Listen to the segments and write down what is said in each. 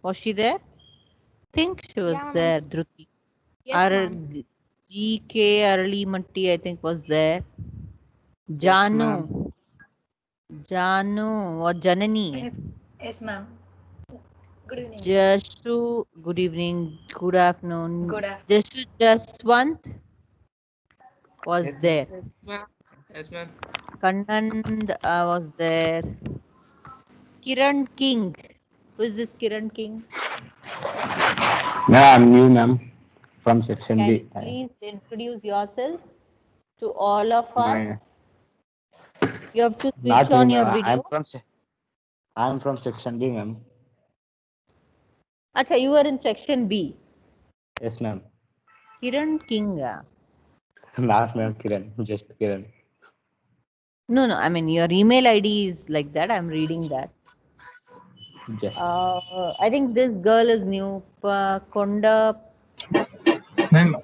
Was she there? Think she was Yeah, ma'am. there, Dhruti. Yes, ma'am. GK Arali Matti, I think, was there. Yes, ma'am. Janu. Janu or Janani. Yes, yes, ma'am. Good evening. Jashu, good evening, good afternoon. Good afternoon. Jashu Jaswant was Yes, there. Yes, ma'am. Yes, ma'am. Kannand was there. Kiran King. Who is this Kiran King? ma'am. I'm new, ma'am, from section Can B. you please introduce yourself to all of us? My, You have to switch not me, on your ma'am. video. I'm from section B, ma'am. Acha, you are in section B. Yes, ma'am. Kiran King. Not ma'am, Kiran. Just Kiran. No, no. I mean, your email ID is like that. I'm reading that. Just. I think this girl is new. Konda. Ma'am,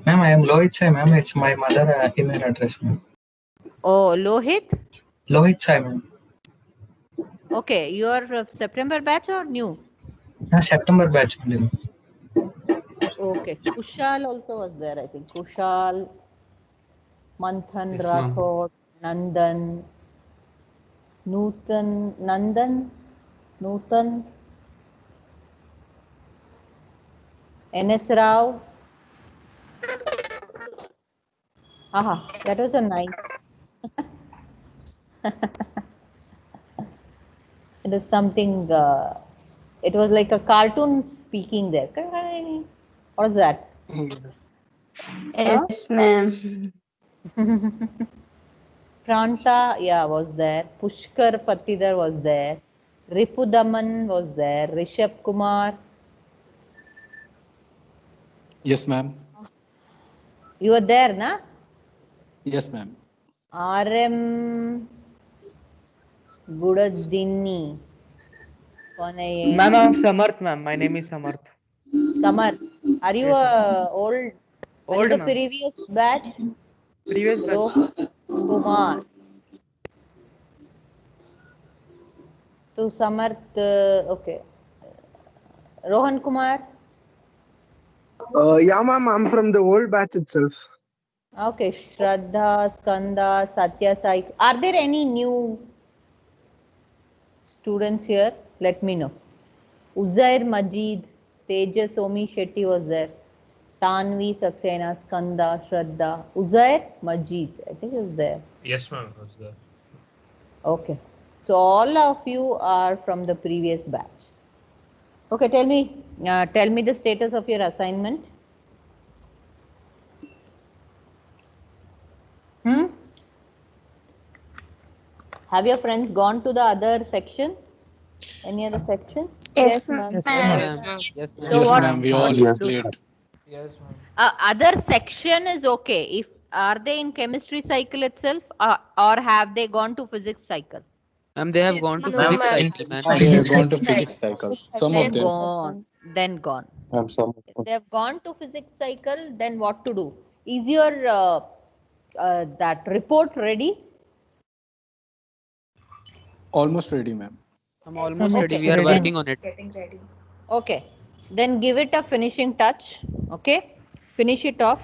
I am Lohit Sai, ma'am. It's my mother email address, ma'am. Oh, Lohit. Lohit Sai, ma'am. Okay, you are September batch or new? September batch only, ma'am. Okay. Kushal also was there, I think. Kushal, Manthan Yes, ma'am. Rathod, Nandan, Nutan, NS Rao. Aha, that was a nice. It is something, it was like a cartoon speaking there. What is that? Yes, ma'am. Pranta, yeah, was there. Pushkar Patidar was there. Ripudaman was there. Rishabh Kumar. Yes, ma'am. You were there, na? Yes, ma'am. RM Gudaddini. कौन है ये? Ma'am, I'm Samarth, ma'am. My name is Samarth. Samar, are you Yes, old? Are you Old, the ma'am. previous batch? Previous batch. Rohan Kumar. To Samarth, okay. Rohan Kumar. Yeah, ma'am, I'm from the old batch itself. Okay, Shraddha, Skanda, Satya Sai. Are there any new students here? Let me know. Uzair Majid, Tejas Omi Shetty was there. Tanvi Saxena, Skanda, Shraddha. Uzair Majid, I think is there. Yes, ma'am. I was there. Okay. So all of you are from the previous batch. Okay, tell me the status of your assignment. Have your friends gone to the other section? Any other section? Yes, ma'am. Yes, Yes, ma'am. ma'am. Yes, ma'am. So Yes, what? ma'am. We all Yes. split. Yes, ma'am. Other section is okay. If are they in chemistry cycle itself, or have they gone to physics cycle? Ma'am, they have gone to No, physics ma'am. cycle, man. They have gone to physics cycles. Some of Then them. gone. Then gone. I'm some. If they have gone to physics cycle, then what to do? Is your that report ready? Almost ready, ma'am. I'm almost Okay. ready. We are Then- working on it. Getting ready. Okay, then give it a finishing touch. Okay, finish it off.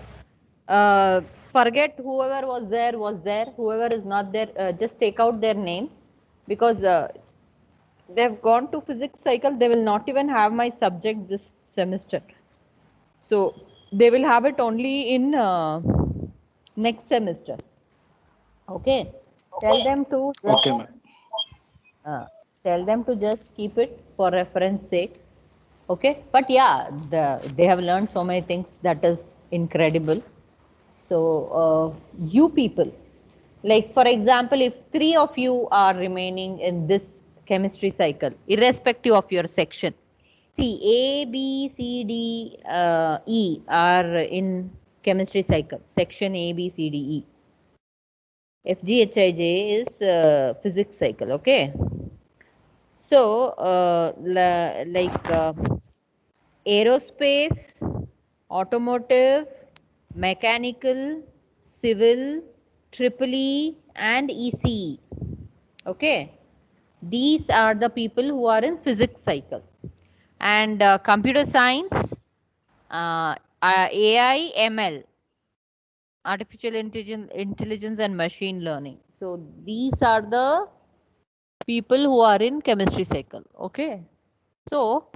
Forget whoever was there. Whoever is not there, just take out their names, because they have gone to physics cycle. They will not even have my subject this semester, so they will have it only in next semester. Okay, tell them to Okay, ma'am. tell them to just keep it for reference sake. Okay, but yeah, they have learned so many things, that is incredible. So you people, like for example, if 3 of you are remaining in this chemistry cycle, irrespective of your section, see, A, B, C, D, E are in chemistry cycle, section A, B, C, D, E. F, G, H, I, J is physics cycle. Okay, so aerospace, automotive, mechanical, civil, triple E and ECE. Okay, these are the people who are in physics cycle, and computer science, AI, ML, artificial intelligence and machine learning. So these are the people who are in chemistry cycle. Okay. So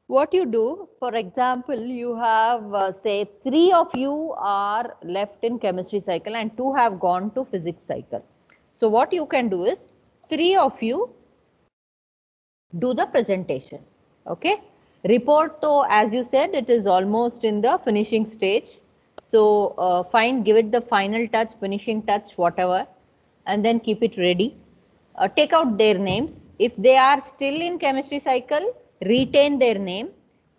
what you do, for example, you have say 3 of you are left in chemistry cycle and 2 have gone to physics cycle. So what you can do is 3 of you do the presentation. Okay. Report though, as you said, it is almost in the finishing stage. So fine, give it the final touch, finishing touch, whatever, and then keep it ready. Take out their names. If they are still in chemistry cycle, retain their name,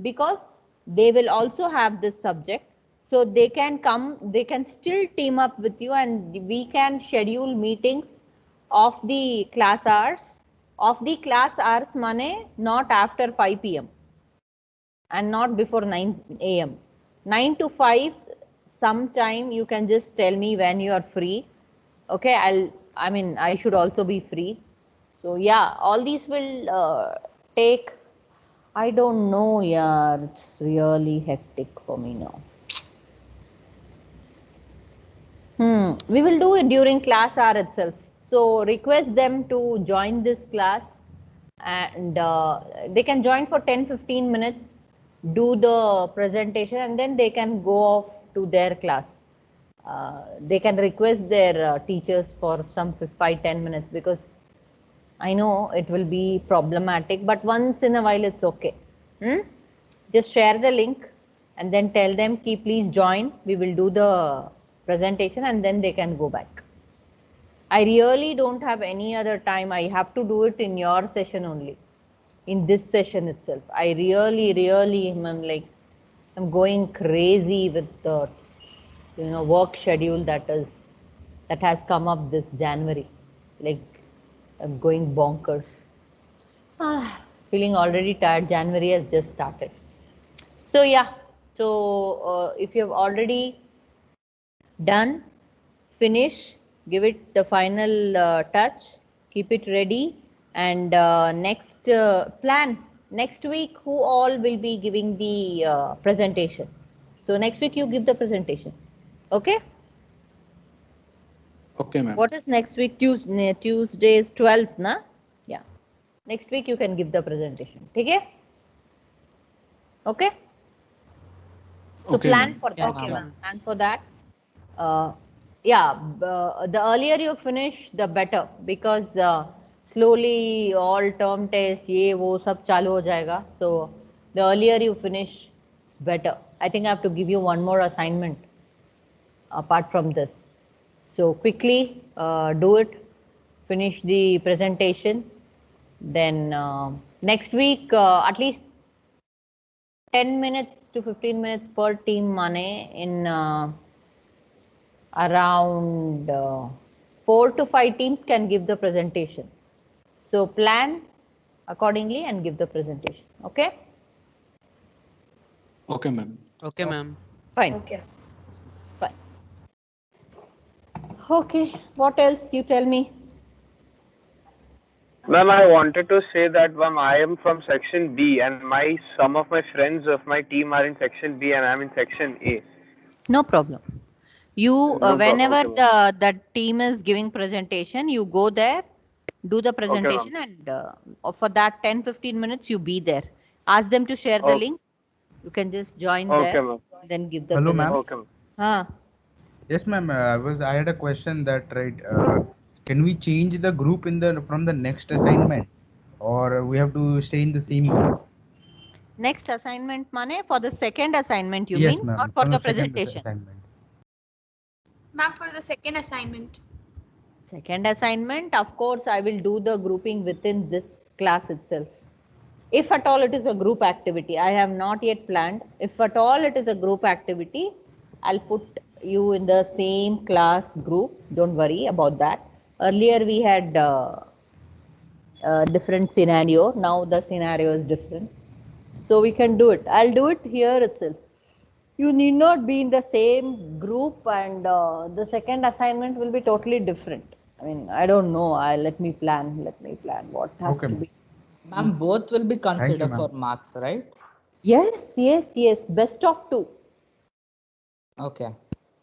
because they will also have this subject. So they can come, they can still team up with you, and we can schedule meetings of the class hours. Of the class hours mane, not after 5 p.m. and not before 9 a.m. 9 to 5 sometime you can just tell me when you are free. Okay, I should also be free. So yeah, all these will take, I don't know, yeah, it's really hectic for me now. We will do it during class hour itself. So request them to join this class, and they can join for 10-15 minutes, do the presentation, and then they can go off to their class. They can request their teachers for some 5-10 minutes, because I know it will be problematic, but once in a while it's okay. Just share the link and then tell them, please join. We will do the presentation and then they can go back. I really don't have any other time. I have to do it in your session only, in this session itself. I really I'm going crazy with the work schedule that has come up this January. Like, I'm going bonkers. Feeling already tired. January has just started. So yeah, so if you have already done, finish, give it the final touch, keep it ready, and next plan. Next week, who all will be giving the presentation? So next week you give the presentation. Okay? Okay, ma'am. What is next week? Tuesday is 12th, na? Yeah. Next week you can give the presentation. Okay? Okay? So Okay, plan ma'am. for that. Yeah, Okay, ma'am. Plan for that. The earlier you finish, the better, because slowly all term tests, ये वो सब चालू हो जाएगा. So the earlier you finish, it's better. I think I have to give you one more assignment apart from this. So quickly do it, finish the presentation. Then next week, at least 10 minutes to 15 minutes per team money in around 4 to 5 teams can give the presentation. So plan accordingly and give the presentation. Okay? Okay, ma'am. Okay, ma'am. Fine. Okay. Fine. Okay. What else? You tell me. Ma'am, I wanted to say that I am from section B, and some of my friends of my team are in section B, and I'm in section A. No problem. You problem, whenever okay, the team is giving presentation, you go there, do the presentation, and for that 10-15 minutes you be there. Ask them to share the Okay. link. You can just join Okay, there, ma'am. then give the Hello, presentation. ma'am. Okay. Yes, ma'am. I had a question that can we change the group from the next assignment, or we have to stay in the same group? Next assignment money for the second assignment, you Yes, mean, ma'am. or for From the second presentation? assignment. Ma'am, for the second assignment. Second assignment, of course, I will do the grouping within this class itself. If at all it is a group activity, I have not yet planned. If at all it is a group activity, I'll put you in the same class group. Don't worry about that. Earlier we had a different scenario. Now the scenario is different. So we can do it. I'll do it here itself. You need not be in the same group, and the second assignment will be totally different. I mean, I don't know. Let me plan what has Okay, to ma'am. be. Ma'am, both will be considered ma'am. for marks, right? Yes. Best of two. Okay.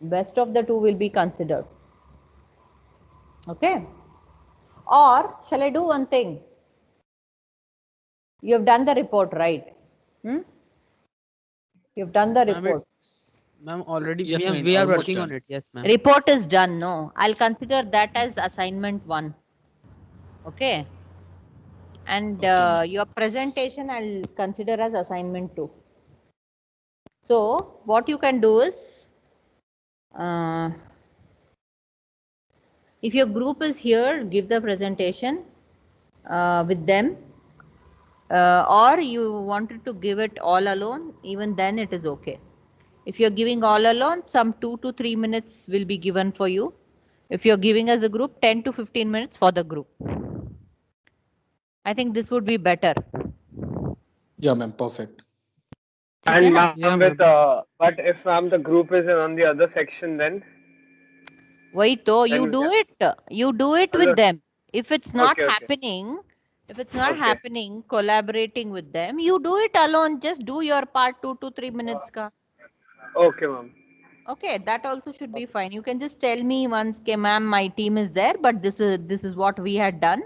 Best of the two will be considered. Okay. Or shall I do one thing? You have done the report, right? You've done the report. Ma'am, already Yes, ma'am. we are Almost working done. on it. Yes, ma'am. Report is done. No, I'll consider that as assignment 1. Okay. And your presentation I'll consider as assignment 2. So what you can do is, if your group is here, give the presentation with them, or you wanted to give it all alone, even then it is okay. If you're giving all alone, some 2 to 3 minutes will be given for you. If you're giving as a group, 10 to 15 minutes for the group. I think this would be better. Yeah, ma'am. Perfect. And Yeah, ma'am, but if ma'am the group is on the other section, then wait, though, you Then- do it. You do it Hello. with them. If it's not Okay. happening, Okay. happening, collaborating with them, you do it alone. Just do your part 2 to 3 minutes. Ka. Okay, ma'am. Okay, that also should be fine. You can just tell me once, okay, ma'am, my team is there, but this is what we had done,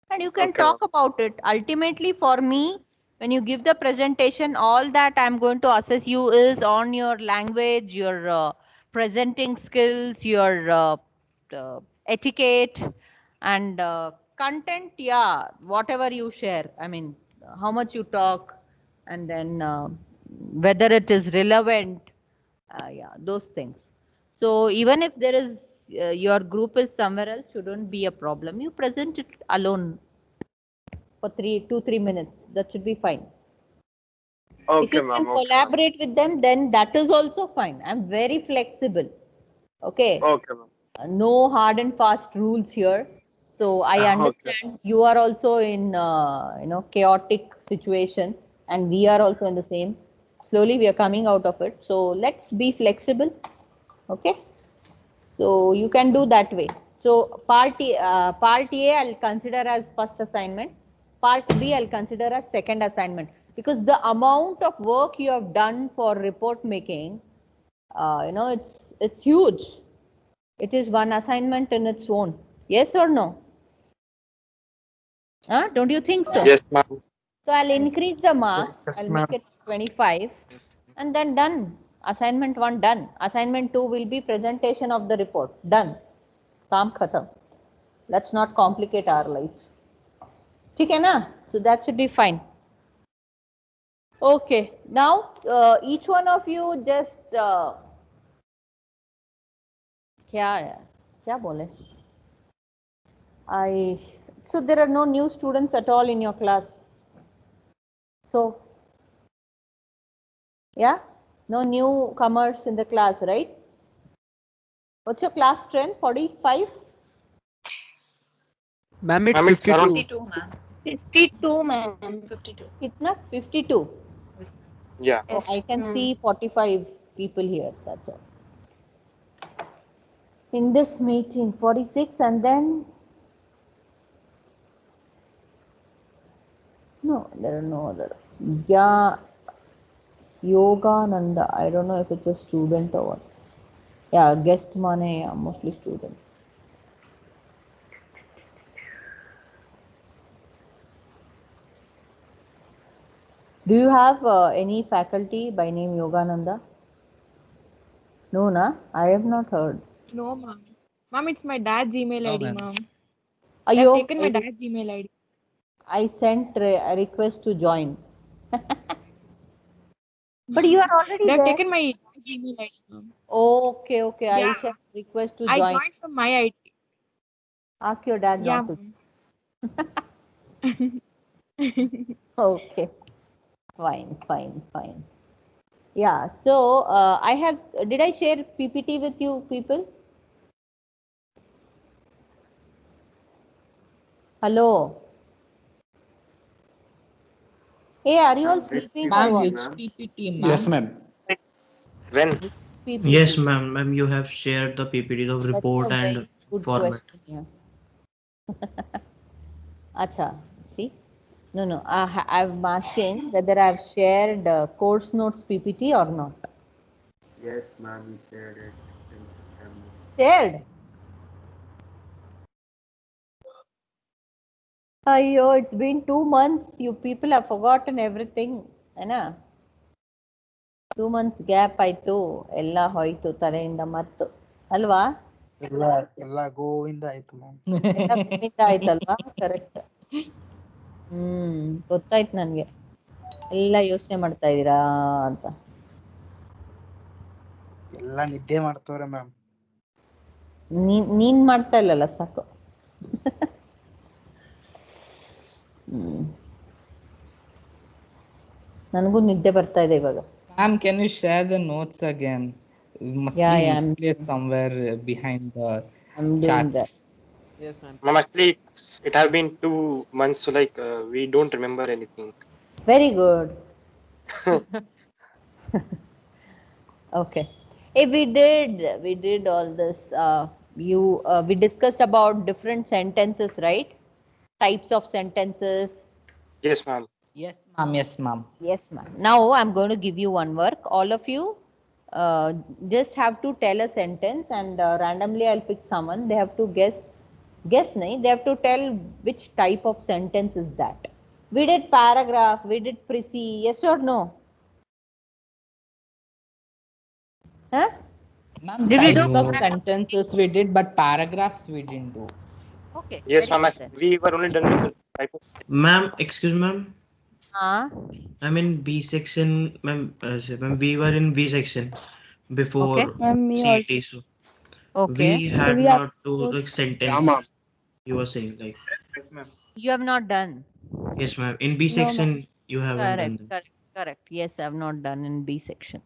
and you can Okay, talk about it. Ultimately, for me, when you give the presentation, all that I'm going to assess you is on your language, your presenting skills, your etiquette, and content. Yeah, whatever you share. I mean, how much you talk, and then whether it is relevant. Yeah, those things. So even if there is your group is somewhere else, shouldn't be a problem. You present it alone for 2-3 minutes. That should be fine. If Okay, you ma'am. can collaborate with them, then that is also fine. I'm very flexible. Okay. Okay, ma'am. No hard and fast rules here. So I Okay. understand you are also in chaotic situation, and we are also in the same. Slowly we are coming out of it. So let's be flexible. Okay. So you can do that way. So part A I'll consider as first assignment. Part B I'll consider as second assignment, because the amount of work you have done for report making, it's huge. It is one assignment in its own. Yes or no? Don't you think so? Yes, ma'am. So I'll increase the marks. Yes, I'll ma'am. make it 25, and then done. Assignment 1 done. Assignment 2 will be presentation of the report. Done. Kaam khatam. Let's not complicate our life. ठीक है ना? So that should be fine. Okay. Now each one of you just क्या बोले? So there are no new students at all in your class. So yeah, no newcomers in the class, right? What's your class strength? 45? Ma'am, it's Ma'am, it's 52. 52, ma'am. 52, ma'am. 52. Kitna? 52. Yeah. Oh, I can see 45 people here. That's all. In this meeting, 46, and then no, there are no other. Yeah, Yogananda. I don't know if it's a student or what. Yeah, guest mane, yeah, mostly student. Do you have any faculty by name Yogananda? No, na? I have not heard. No, ma'am. Ma'am, it's my dad's email No, ID, ma'am. ma'am. Ayo, I've taken my dad's email ID. I sent a request to join. But you are already They've there. taken my dad's email ID, ma'am. Okay. Yeah. I sent request to I join. joined from my ID. Ask your dad Yeah, not to. ma'am. Okay. Fine. Yeah. So did I share PPT with you people? Hello. Hey, are you all sleeping or Ma'am, what? which PPT, ma'am? Yes, ma'am. When? PPT. Yes, ma'am. You have shared the PPT of report That's a and very good format. question here. Acha, see, No. I'm asking whether I've shared course notes PPT or not. Yes, ma'am, you shared it in September. Shared. Ayyo, it's been 2 months. You people have forgotten everything. Ana? 2 months gap ಆಯ್ತು ಎಲ್ಲ ಹೋಯ್ತು ತಲೆಯಿಂದ ಮತ್ತು ಅಲ್ವಾ ಎಲ್ಲ ಗೋವಿಂದ ಆಯ್ತು ma'am. ಎಲ್ಲ ಗೋವಿಂದ ಆಯ್ತಲ್ವಾ ಕರೆಕ್ಟ್. ಗೊತ್ತಾಯ್ತು ನನ್ಗೆ ಎಲ್ಲ ಯೋಚನೆ ಮಾಡ್ತಾ ಇದೀರಾ ಅಂತ. ಎಲ್ಲ ನಿದ್ದೆ ಮಾಡ್ತವ್ರೆ ಮ್ಯಾಮ್. ನೀನ್ ಮಾಡ್ತಾ ಇಲ್ಲಲ್ಲ ಸಾಕು. ನನಗೂ ನಿದ್ದೆ ಬರ್ತಾ ಇದೆ ಇವಾಗ. Ma'am, can you share the notes again? It must be misplaced somewhere behind the chats. Yes, ma'am. Ma'am, actually, it have been 2 months, so like we don't remember anything. Very good. Okay. Hey, we did all this. We discussed about different sentences, right? Types of sentences. Yes, ma'am. Yes, ma'am. Yes, ma'am. Yes, ma'am. Now I'm going to give you one work. All of you just have to tell a sentence, and randomly I'll pick someone. They have to guess. They have to tell which type of sentence is that. We did paragraph. We did preci. Yes or no? Huh? Ma'am, types of sentences we did, but paragraphs we didn't do. Okay. Yes, ma'am. We were only done with the type of. Ma'am, excuse ma'am. I'm in B section, ma'am. We were in B section before CET, so we had not to like sentence. You were saying like. Yes, ma'am. You have not done. Yes, ma'am. In B section, you haven't done that. Correct. Yes, I have not done in B section.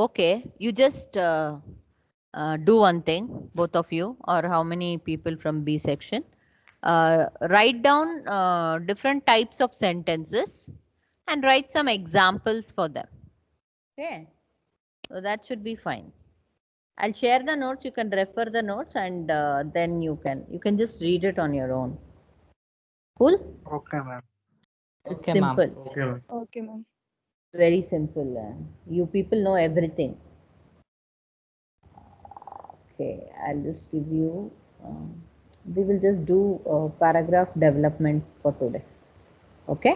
Okay, you just do one thing, both of you, or how many people from B section. Write down different types of sentences and write some examples for them. Okay, so that should be fine. I'll share the notes. You can refer the notes, and then you can just read it on your own. Cool? Okay, ma'am. Okay, simple. ma'am. Okay, ma'am. Okay, ma'am. Very simple. You people know everything. Okay, I'll just give you. We will just do paragraph development for today. Okay?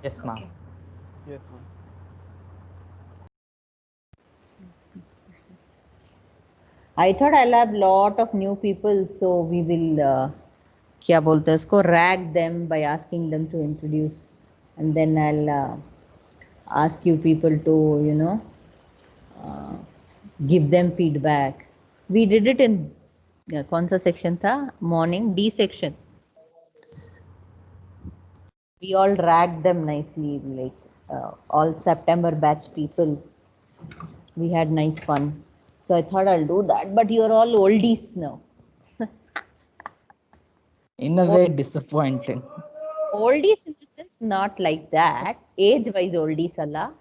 Yes, ma'am. Yes, ma'am. I thought I'll have lot of new people, so we will क्या बोलते हैं इसको, rag them by asking them to introduce, and then I'll ask you people to give them feedback. We did it in कौन सा section था? Morning D section. We all ragged them nicely, like all September batch people. We had nice fun. So I thought I'll do that, but you're all oldies now. In a way, disappointing. Oldies in the sense, not like that. Age-wise oldies, Allah.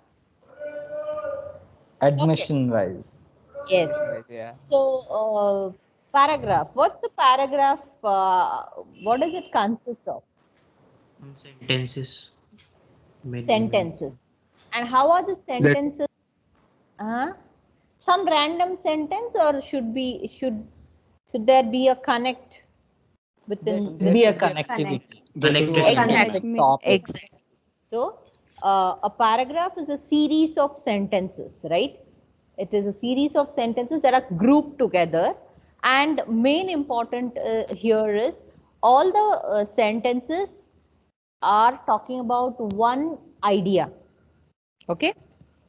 Admission-wise. Yes. Yeah. So, paragraph. What's the paragraph? What does it consist of? Sentences. Sentences. And how are the sentences? Some random sentence, or should there be a connect within? There should be a connectivity. Exactly. So, a paragraph is a series of sentences, right? It is a series of sentences that are grouped together, and main important here is all the sentences are talking about one idea. Okay?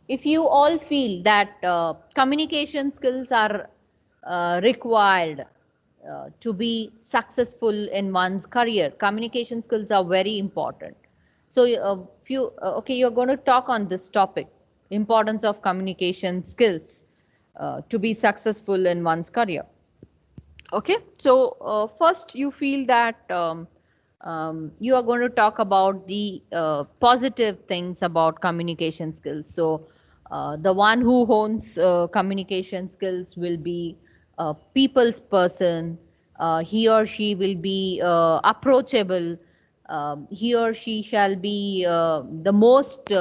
If you all feel that communication skills are required to be successful in one's career, communication skills are very important. So you're going to talk on this topic, importance of communication skills to be successful in one's career. Okay, so first you feel that you are going to talk about the positive things about communication skills. So the one who owns communication skills will be a people's person. He or she will be approachable. He or she shall be the most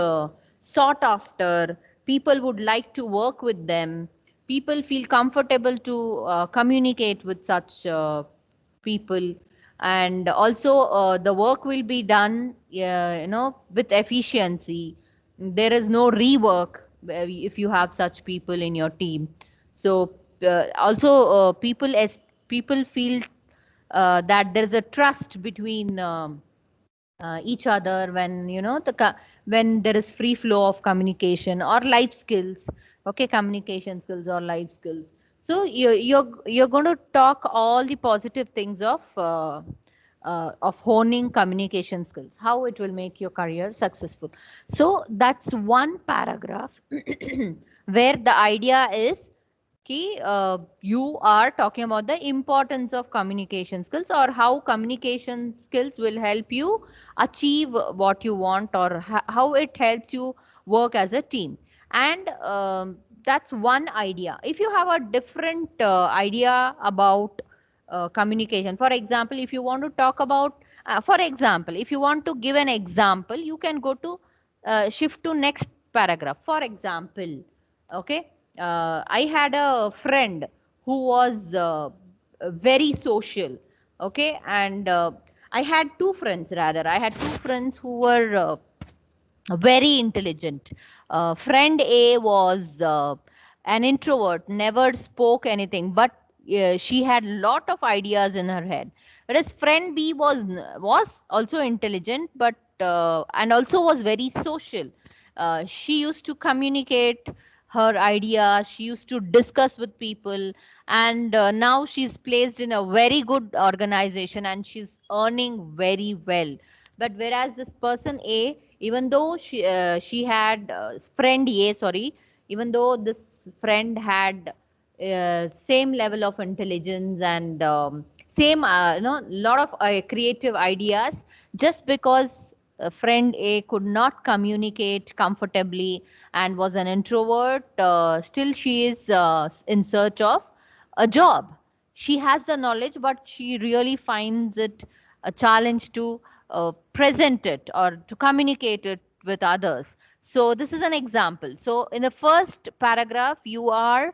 sought after. People would like to work with them. People feel comfortable to communicate with such people. And also the work will be done with efficiency. There is no rework if you have such people in your team. So also people feel that there is a trust between each other when when there is free flow of communication or life skills. Okay, communication skills or life skills. So you're going to talk all the positive things of honing communication skills, how it will make your career successful. So that's one paragraph where the idea is you are talking about the importance of communication skills, or how communication skills will help you achieve what you want, or how it helps you work as a team. And that's one idea. If you have a different idea about communication, for example, if you want to talk about for example, if you want to give an example, you can go to shift to next paragraph. For example, okay, I had a friend who was very social. Okay, and I had two friends, rather. I had two friends who were very intelligent. Friend A was an introvert, never spoke anything, but she had lot of ideas in her head. Whereas friend B was also intelligent, but and also was very social. She used to communicate her ideas. She used to discuss with people, and now she's placed in a very good organization and she's earning very well. But whereas this person A, even though she had friend A, sorry, even though this friend had same level of intelligence and same lot of creative ideas, just because friend A could not communicate comfortably and was an introvert, still she is in search of a job. She has the knowledge, but she really finds it a challenge to present it or to communicate it with others. So this is an example. So in the first paragraph, you are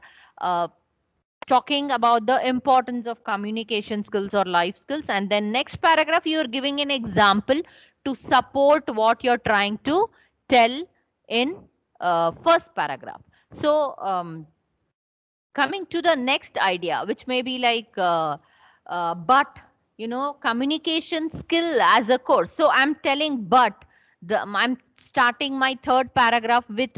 talking about the importance of communication skills or life skills, and then next paragraph you are giving an example to support what you're trying to tell in first paragraph. So coming to the next idea, which may be like but communication skill as a course. So I'm telling but I'm starting my third paragraph with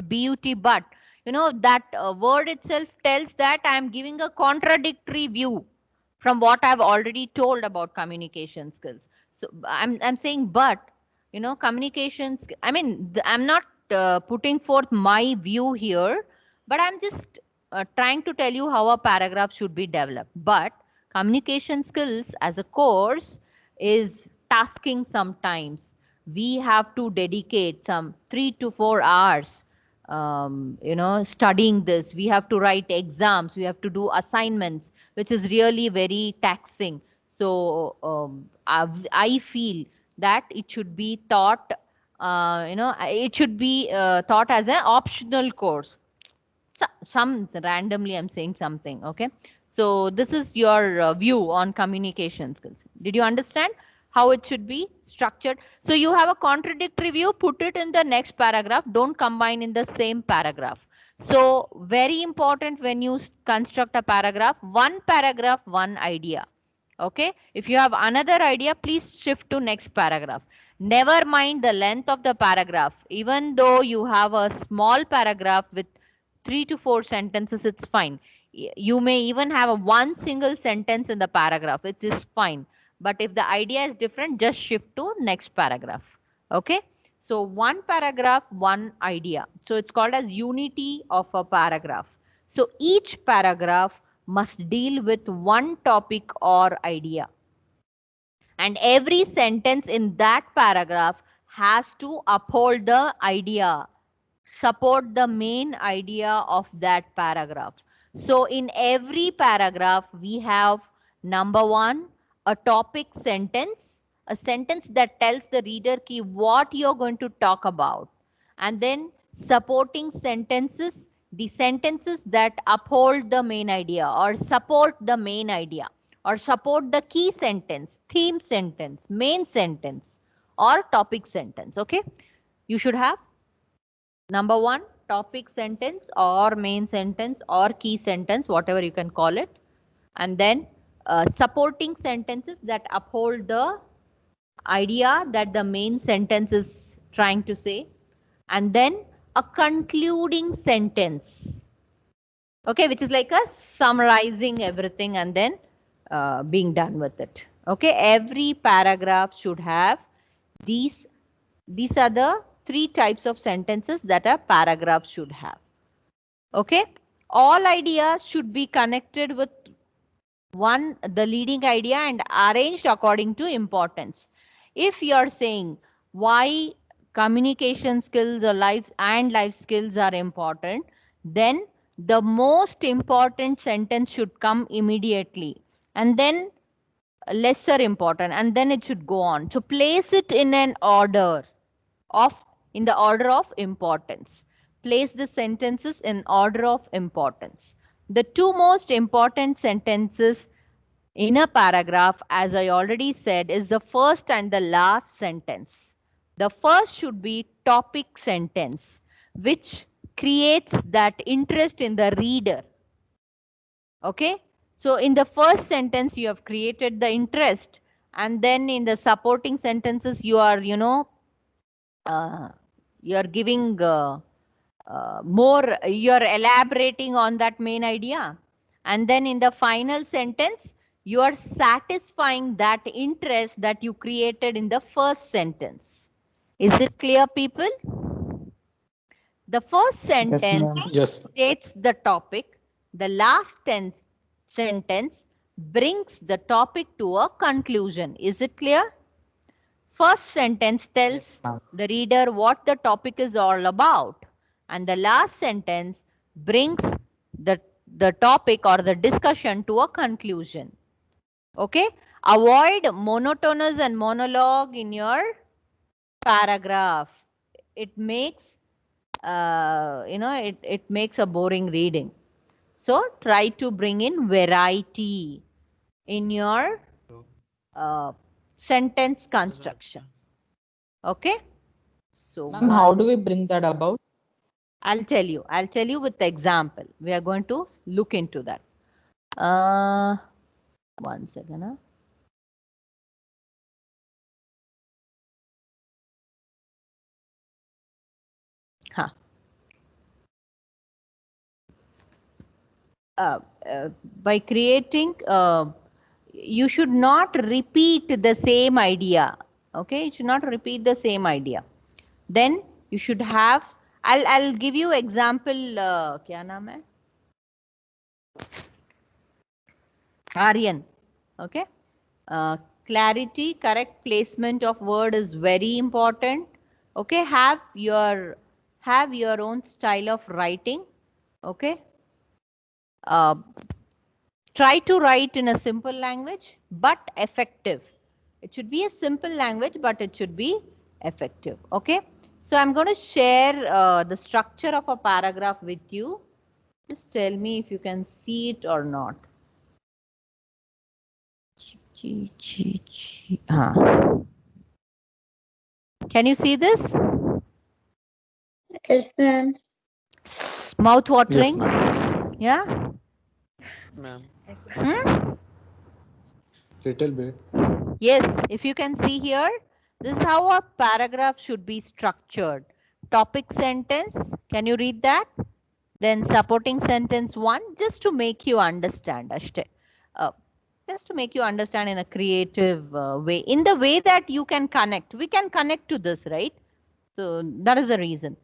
but that word itself tells that I'm giving a contradictory view from what I've already told about communication skills. So I'm saying but communications, I mean I'm not putting forth my view here, but I'm just trying to tell you how a paragraph should be developed. But communication skills as a course is tasking sometimes. We have to dedicate some 3 to 4 hours studying this. We have to write exams, we have to do assignments, which is really very taxing. So I feel that it should be taught, it should be taught as an optional course. Some randomly I'm saying something. Okay, so this is your view on communication skills. Did you understand how it should be structured? So you have a contradictory view, put it in the next paragraph, don't combine in the same paragraph. So very important when you construct a paragraph, one idea. Okay, if you have another idea, please shift to next paragraph. Never mind the length of the paragraph. Even though you have a small paragraph with 3 to 4 sentences, it's fine. You may even have a one single sentence in the paragraph, it is fine. But if the idea is different, just shift to next paragraph. Okay, so one paragraph, one idea. So it's called as unity of a paragraph. So each paragraph must deal with one topic or idea, and every sentence in that paragraph has to uphold the idea, support the main idea of that paragraph. So in every paragraph, we have Number one, a topic sentence, a sentence that tells the reader ki what you're going to talk about. And then supporting sentences, the sentences that uphold the main idea or support the main idea or support the key sentence, theme sentence, main sentence or topic sentence. Okay. You should have number one, topic sentence or main sentence or key sentence, whatever you can call it. And then supporting sentences that uphold the idea that the main sentence is trying to say. And then a concluding sentence, okay, which is like a summarizing everything and then being done with it. Okay, every paragraph should have these are the 3 types of sentences that a paragraph should have. Okay, all ideas should be connected with the leading idea and arranged according to importance. If you are saying why communication skills or life skills are important, then the most important sentence should come immediately and then lesser important and then it should go on. So place it in an order in the order of importance. Place the sentences in order of importance. The 2 most important sentences in a paragraph, as I already said, is the first and the last sentence. The first should be topic sentence, which creates that interest in the reader. Okay. So in the first sentence, you have created the interest, and then in the supporting sentences, you are, you are giving more, you are elaborating on that main idea. And then in the final sentence, you are satisfying that interest that you created in the first sentence. Is it clear, people? The first sentence states the topic. The last sentence brings the topic to a conclusion. Is it clear? First sentence tells the reader what the topic is all about. And the last sentence brings the topic or the discussion to a conclusion. Okay. Avoid monotonous and monologue in your paragraph. It makes, it makes a boring reading. So try to bring in variety in your sentence construction. Okay. So ma'am, how do we bring that about? I'll tell you with the example. We are going to look into that. One second. By creating, you should not repeat the same idea. Okay, you should not repeat the same idea. Then you should have, I'll give you example. Kya naam hai? Aryan. Okay. Clarity, correct placement of word is very important. Okay, have your own style of writing. Okay. Try to write in a simple language but effective. It should be a simple language but it should be effective. Okay. So I'm going to share the structure of a paragraph with you. Just tell me if you can see it or not. Can you see this? Yes, ma'am. Mouth watering? Yes, yeah? Ma'am. Little bit. Yes, if you can see here, this is how a paragraph should be structured. Topic sentence, can you read that? Then supporting sentence 1, just to make you understand, Ashte. Just to make you understand in a creative way, in the way that you can connect. We can connect to this, right? So that is the reason.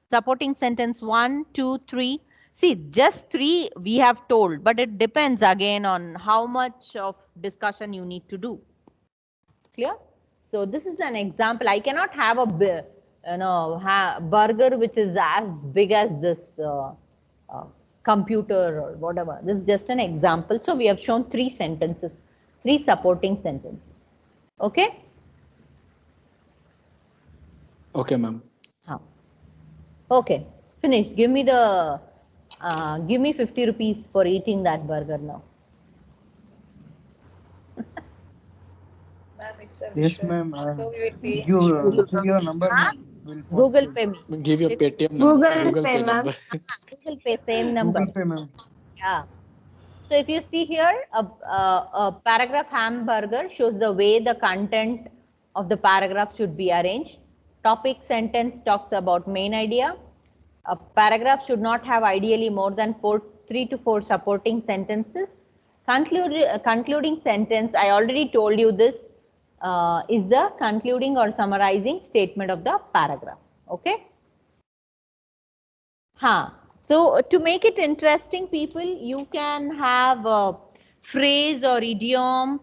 Supporting sentence 1, 2, 3. See, just 3 we have told, but it depends again on how much of discussion you need to do. Clear? So this is an example. I cannot have a burger which is as big as this computer or whatever. This is just an example. So we have shown 3 sentences. 3 supporting sentences. Okay? Okay, ma'am. Okay, finished. Give me 50 rupees for eating that burger now. Ma'am, it's a Yes, visual. ma'am. So we will pay. Give your number, Huh? ma'am. We'll Google pay me. Give your Paytm number. Google Pay number. Google pay, same number. Google Pay, ma'am. Yeah. So if you see here, a paragraph hamburger shows the way the content of the paragraph should be arranged. Topic sentence talks about main idea. A paragraph should not have ideally more than 3 to 4 supporting sentences. Concluding sentence, I already told you this, is the concluding or summarizing statement of the paragraph. Okay? So to make it interesting, people, you can have a phrase or idiom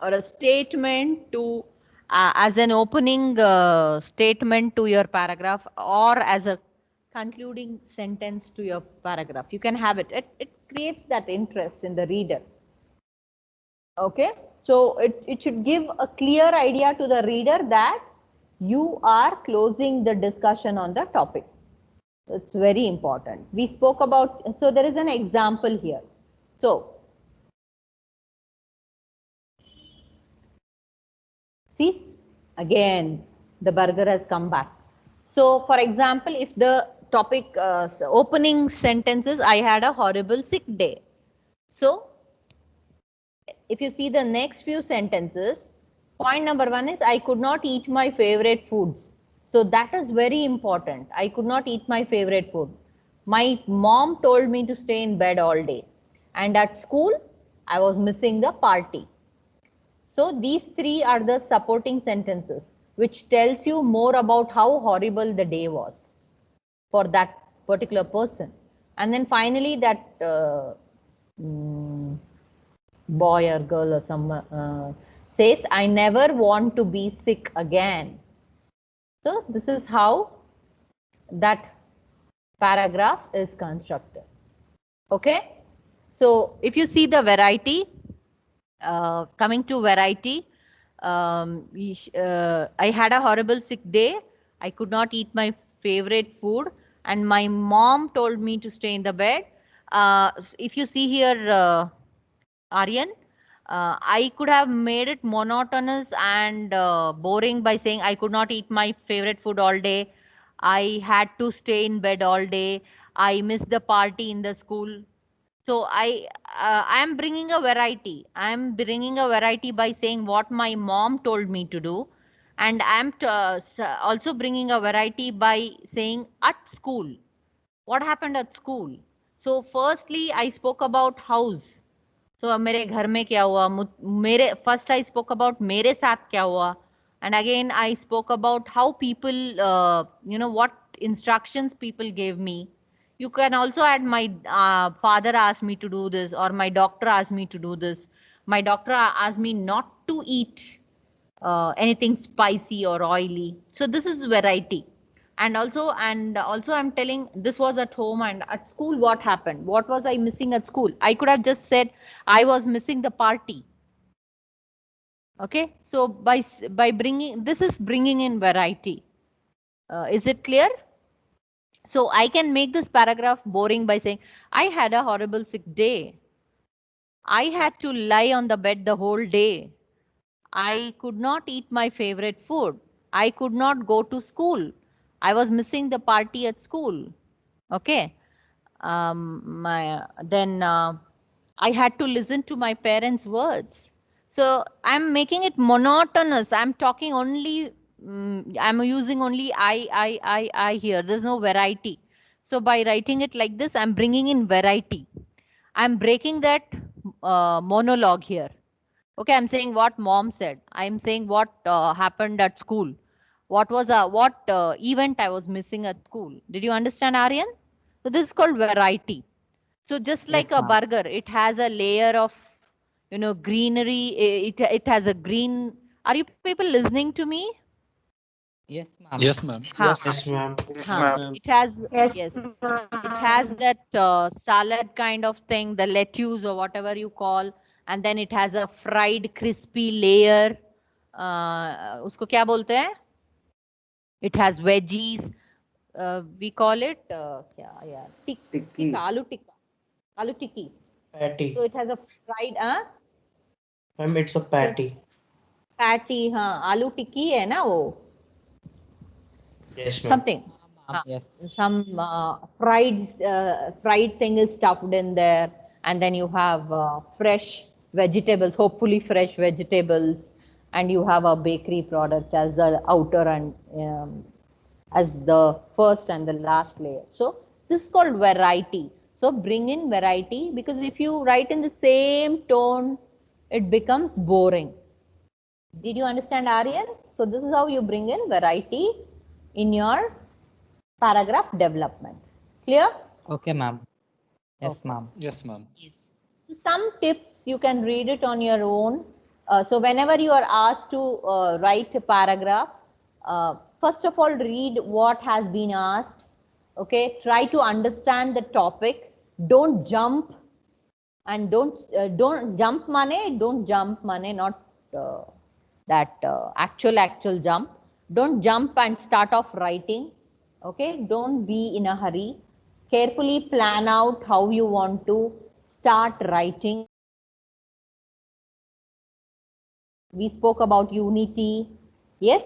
or a statement to as an opening statement to your paragraph, or as a concluding sentence to your paragraph. You can have it. It creates that interest in the reader. Okay, so it should give a clear idea to the reader that you are closing the discussion on the topic. It's very important. We spoke about, so there is an example here. So, see, again, the burger has come back. So, for example, if the topic opening sentences, I had a horrible sick day. So, if you see the next few sentences, point number 1 is I could not eat my favorite foods. So that is very important. I could not eat my favorite food. My mom told me to stay in bed all day. And at school, I was missing the party. So these 3 are the supporting sentences, which tells you more about how horrible the day was for that particular person. And then finally that boy or girl or some says, I never want to be sick again. So this is how that paragraph is constructed. Okay. So if you see the variety, coming to variety, I had a horrible sick day. I could not eat my favorite food, and my mom told me to stay in the bed. If you see here, Aryan, I could have made it monotonous and boring by saying I could not eat my favorite food all day. I had to stay in bed all day. I missed the party in the school. So I am bringing a variety. I am bringing a variety by saying what my mom told me to do, and I am also bringing a variety by saying at school. What happened at school? So firstly, I spoke about house. So मेरे घर में क्या हुआ? मेरे first I spoke about मेरे साथ क्या हुआ, and again I spoke about how people, what instructions people gave me. You can also add my father asked me to do this, or my doctor asked me to do this. My doctor asked me not to eat anything spicy or oily. So this is variety. And also I'm telling this was at home, and at school what happened? What was I missing at school? I could have just said I was missing the party. Okay, so by bringing this is bringing in variety. Is it clear? So I can make this paragraph boring by saying I had a horrible sick day. I had to lie on the bed the whole day. I could not eat my favorite food. I could not go to school. I was missing the party at school. Okay. I had to listen to my parents' words. So I'm making it monotonous. I'm talking only, I'm using only I here. There's no variety. So by writing it like this, I'm bringing in variety. I'm breaking that monologue here. Okay, I'm saying what mom said. I'm saying what happened at school. What was what event I was missing at school. Did you understand, Aryan? So this is called variety. So just like a burger, it has a layer of, greenery. It has a green. Are you people listening to me? Yes, ma'am. Yes, ma'am. Yes, ma'am. It has It has that salad kind of thing, the lettuce or whatever you call. and then it has a fried crispy layer. उसको क्या बोलते हैं? It has veggies. We call it क्या यार? Tikka, aloo tikki. Patty. So it has a fried Ma'am, it's a patty. patty. हाँ, aloo tikki है ना वो? Yes, ma'am. Something. Yes. Some fried thing is stuffed in there, and then you have fresh vegetables, hopefully fresh vegetables, and you have a bakery product as the outer and as the first and the last layer. So this is called variety. So bring in variety, because if you write in the same tone, it becomes boring. Did you understand, Aryan? So this is how you bring in variety in your paragraph development. Clear? Okay, ma'am. Yes, ma'am. Yes, ma'am. Some tips, you can read it on your own. So whenever you are asked to write a paragraph, first of all, read what has been asked. Okay, try to understand the topic. Don't jump, and don't jump money. Don't jump money. Not that actual jump. Don't jump and start off writing. Okay, don't be in a hurry. Carefully plan out how you want to start writing. We spoke about unity. Yes,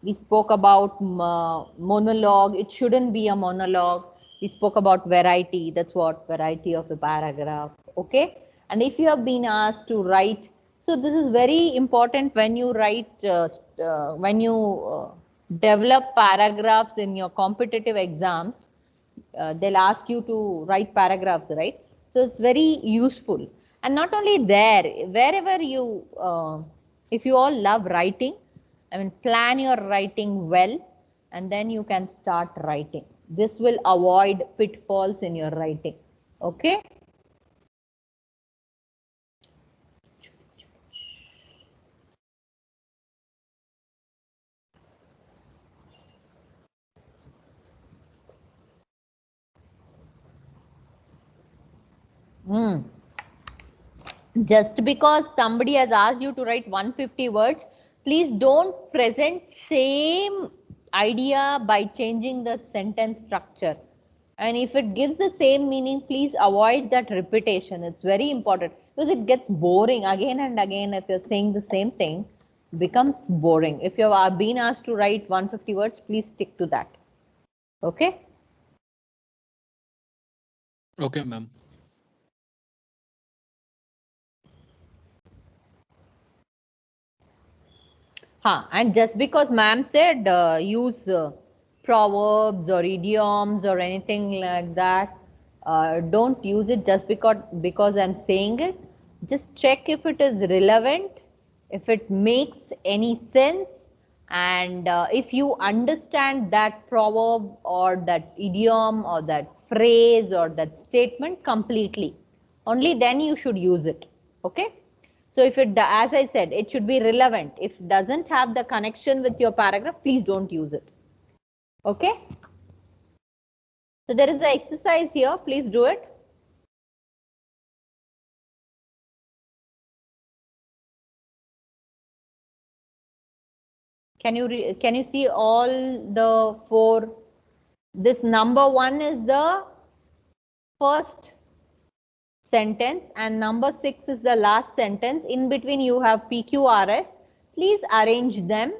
we spoke about monologue. It shouldn't be a monologue. We spoke about variety. That's what variety of the paragraph. Okay, and if you have been asked to write, so this is very important when you write, when you develop paragraphs in your competitive exams. They'll ask you to write paragraphs, right? So it's very useful. And not only there, wherever you, if you all love writing, I mean, plan your writing well, and then you can start writing. This will avoid pitfalls in your writing. Okay? Just because somebody has asked you to write 150 words, please don't present same idea by changing the sentence structure. And if it gives the same meaning, please avoid that repetition. It's very important, because it gets boring again and again. If you're saying the same thing, it becomes boring. If you have been asked to write 150 words, please stick to that. Okay? Okay, ma'am. And just because ma'am said use proverbs or idioms or anything like that, don't use it just because I'm saying it. Just check if it is relevant, if it makes any sense, and if you understand that proverb or that idiom or that phrase or that statement completely, only then you should use it. Okay? So if it, as I said, it should be relevant. If it doesn't have the connection with your paragraph, please don't use it. Okay? So there is an exercise here. Please do it. Can you see all the four? This number 1 is the first sentence, and number 6 is the last sentence. In between you have PQRS. Please arrange them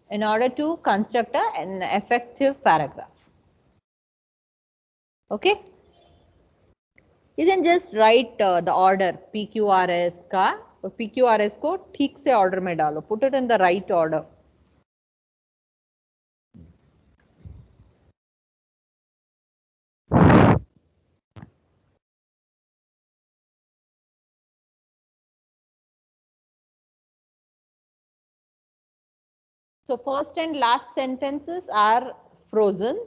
in order to construct an effective paragraph. Okay? You can just write the order PQRS का, PQRS को ठीक से order में डालो. Put it in the right order. So first and last sentences are frozen.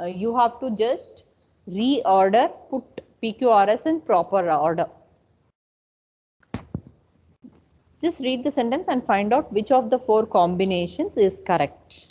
You have to just reorder, put PQRS in proper order. Just read the sentence and find out which of the 4 combinations is correct.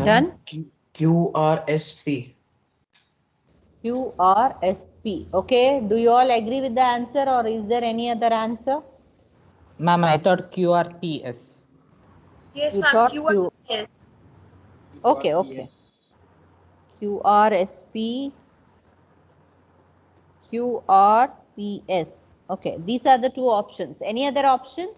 Done? QRSP. QRSP. Okay. Do you all agree with the answer, or is there any other answer? Ma'am, I thought QRPS. Yes, You ma'am. thought QRS. Okay, okay. QRSP, QRPS. Okay, these are the two options. Any other option?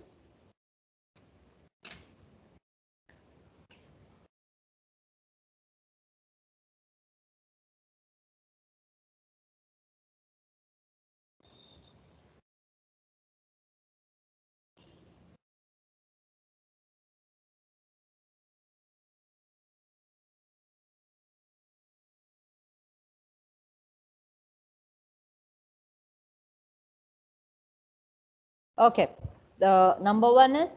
Okay, the number one is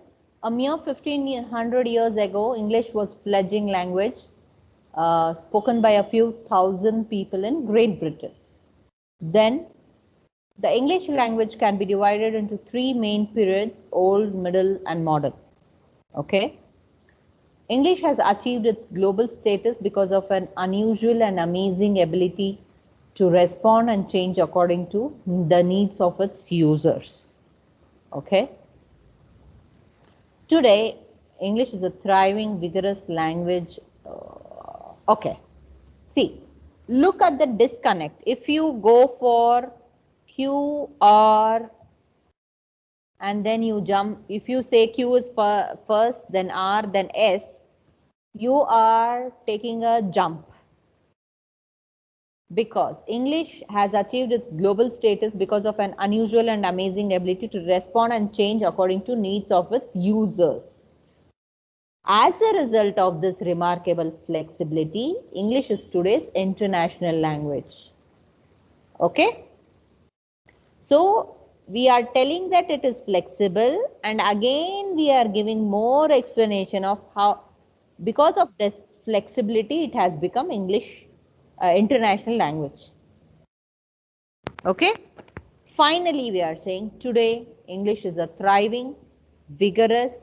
a mere 1500 years ago, English was fledgling language spoken by a few thousand people in Great Britain. Then the English language can be divided into three main periods: old, middle, and modern. Okay. English has achieved its global status because of an unusual and amazing ability to respond and change according to the needs of its users. Okay. Today, English is a thriving, vigorous language. Okay. See, look at the disconnect. If you go for Q, R, and then you jump, if you say Q is first, then R, then S, you are taking a jump. Because English has achieved its global status because of an unusual and amazing ability to respond and change according to needs of its users. As a result of this remarkable flexibility, English is today's international language. Okay? So, we are telling that it is flexible, and again we are giving more explanation of how, because of this flexibility, it has become English international language. Okay? Finally, we are saying today English is a thriving, vigorous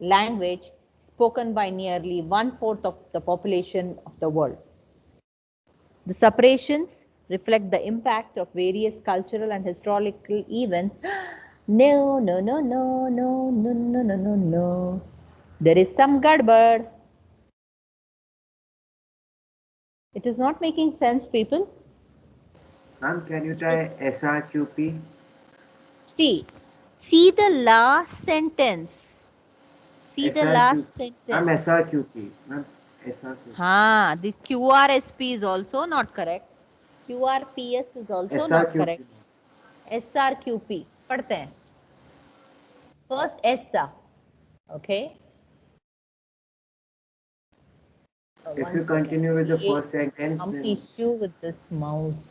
language spoken by nearly 1/4 of the population of the world. The separations reflect the impact of various cultural and historical events. No, no, no, no, no, no, no, no, no, no. There is some gadbad. It is not making sense, people. Ma'am, can you try SRQP? See the last sentence. See the last sentence. Ma'am, SRQP. Ma'am, SRQP. Ha, the QRSP is also not correct. QRPS is also not correct. SRQP. पढ़ते हैं. First S. Okay. If you continue with the first sentence, Some then issue with this mouse.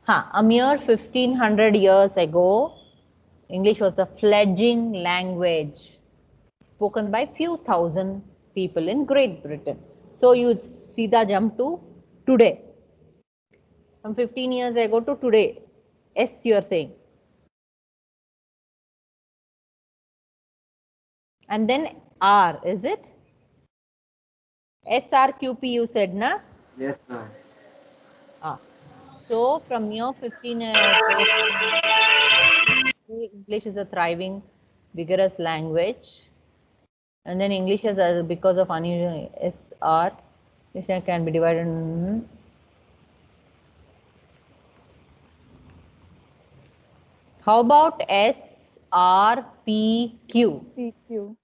A mere 1500 years ago, English was a fledgling language spoken by few thousand people in Great Britain. So you see the jump to today. From 15 years ago to today. S you are saying. And then R, is it? SRQP you said, na? yes, ma'am. So from your 15 English is a thriving, vigorous language. And then English is because of unusual SR, English can be divided in. How about SRPQ? PQ.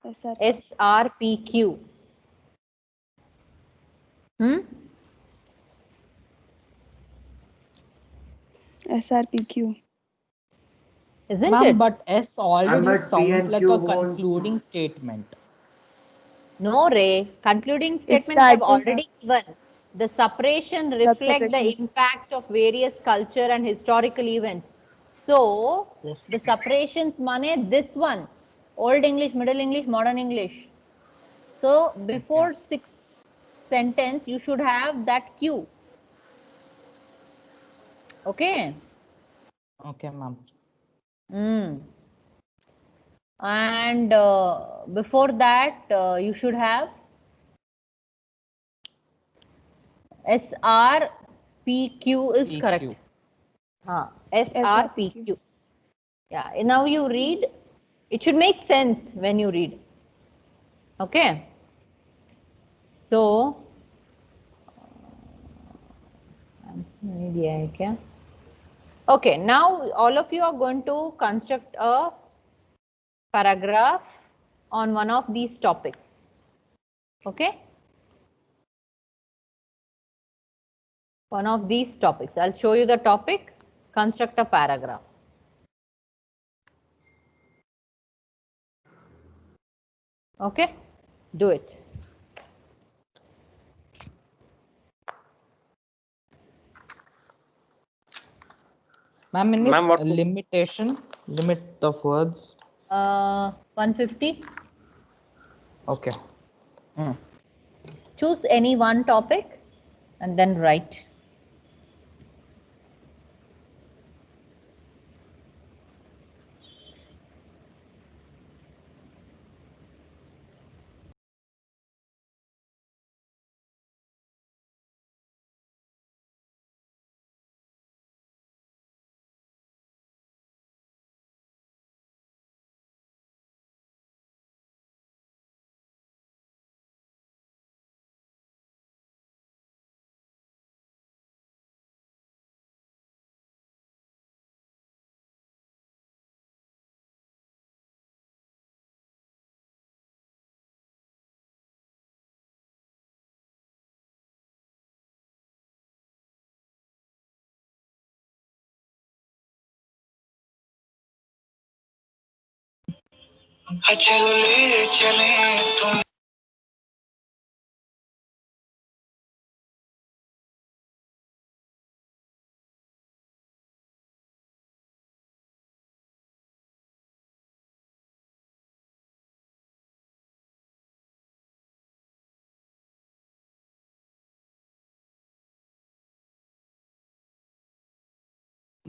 SRPQ. SRPQ. Isn't Ma'am, it? but S already But P sounds and like Q a won't- concluding statement. No, Ray. Concluding statement the I've idea- already given. The separation reflects the impact of various culture and historical events. So, the separations mane this one. Old English, Middle English, Modern English. So, before sixth sentence, you should have that Q. Okay? Okay, ma'am. and before that you should have SRPQ is PQ. correct. SRPQ. Yeah, now you read. It should make sense when you read. Okay. So, नहीं दिया है क्या? Okay, now all of you are going to construct a paragraph on one of these topics. Okay? One of these topics. I'll show you the topic, construct a paragraph. Okay? Do it. Ma'am, in this Ma'am, what? limit of words. 150. Okay. Choose any one topic and then write.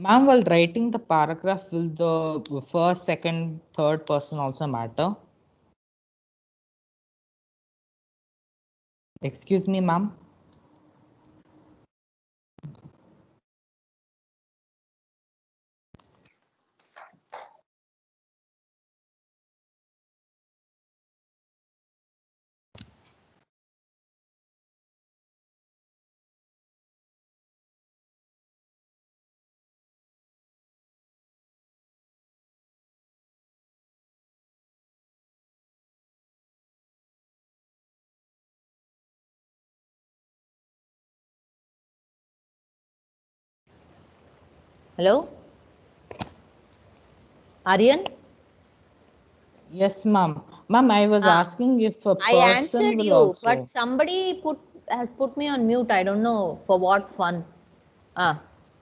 Ma'am, while writing the paragraph, will the first, second, third person also matter? Excuse me, ma'am. Hello? Aryan? Yes, ma'am. Ma'am, I was asking if a person I answered will you, also. but somebody has put me on mute. I don't know for what fun.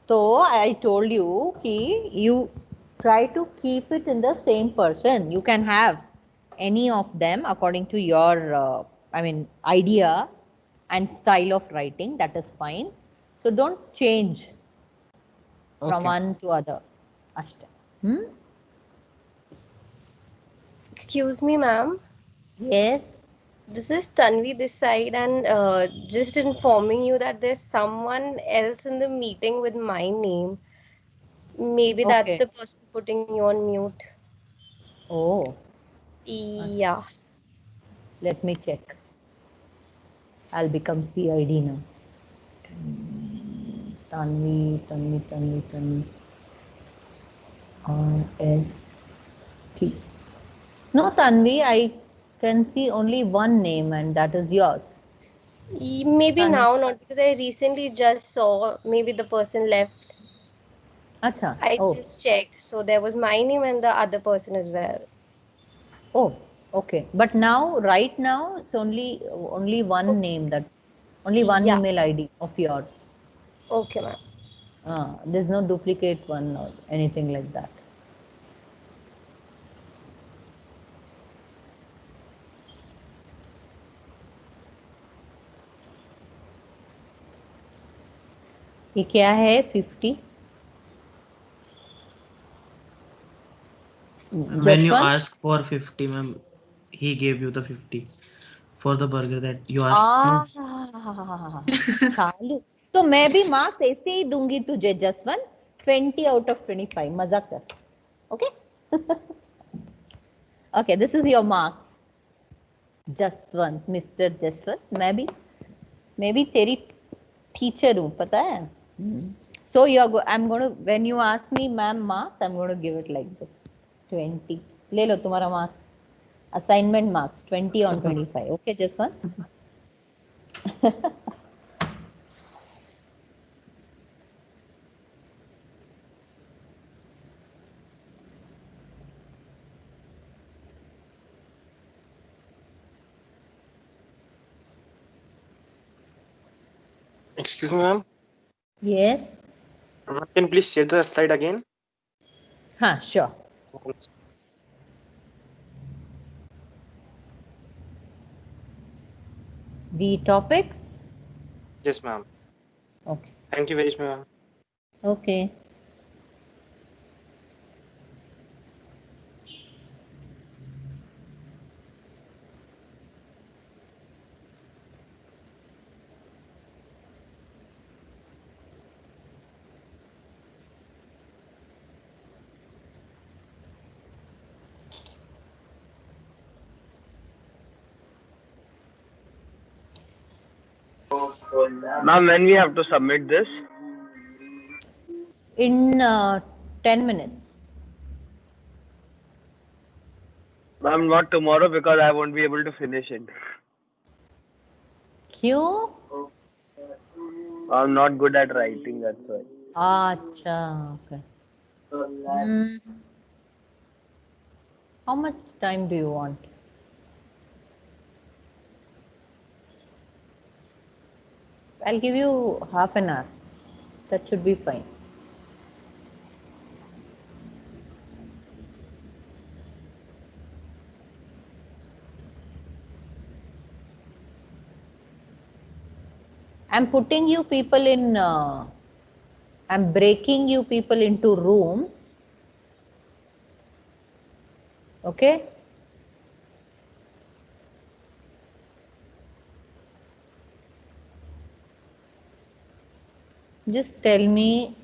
So I told you ki you try to keep it in the same person. You can have any of them according to your idea and style of writing. That is fine. So don't change from one to other. Ashta. Excuse me, ma'am. Yes. This is Tanvi this side, and just informing you that there's someone else in the meeting with my name. Maybe that's Okay. the person putting you on mute. Oh. Yeah. Let me check. I'll become CID now. Tanvi. RST. No, Tanvi, I can see only one name and that is yours. Maybe Tanvi. now not, because I recently just saw maybe the person left. Acha. I just checked. So there was my name and the other person as well. Oh, okay. But now, right now, it's only one name, that only one email ID of yours. Okay, ma'am. There's no duplicate one or anything like that. ये क्या है 50? When you Jaswant? ask for 50, ma'am, he gave you the 50 for the burger that you asked. No? चालू तो मैं भी marks ऐसे ही दूंगी तुझे जसवंत 20 out of 25 मजाक कर okay okay this is your marks Jaswant mister Jaswant मैं भी तेरी टीचर हूँ पता है so you are I am going to when you ask me ma'am marks I am going to give it like this 20 ले लो तुम्हारा marks assignment marks 20 on 25 okay Jaswant Excuse me, ma'am. Yes. Can you please share the slide again? Sure. The topics? Yes, ma'am. Okay. Thank you very much, ma'am. Okay. Ma'am, when we have to submit this? In 10 minutes. Ma'am, not tomorrow because I won't be able to finish it. क्यों? I'm not good at writing, that's why. अच्छा, okay. How much time do you want? I'll give you half an hour. That should be fine. I'm putting you people in, I'm breaking you people into rooms. Okay? Just tell me.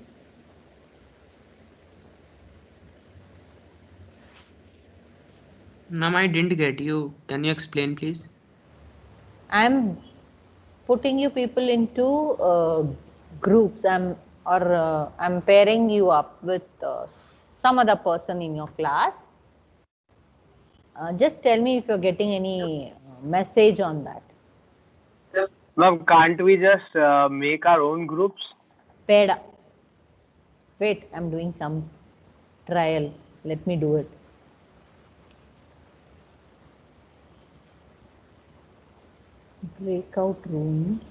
Ma'am, I didn't get you. Can you explain, please? I'm putting you people into groups. I'm pairing you up with some other person in your class. Just tell me if you're getting any message on that. Ma'am, can't we just make our own groups? Peda. Wait, I'm doing some trial. Let me do it. Breakout rooms.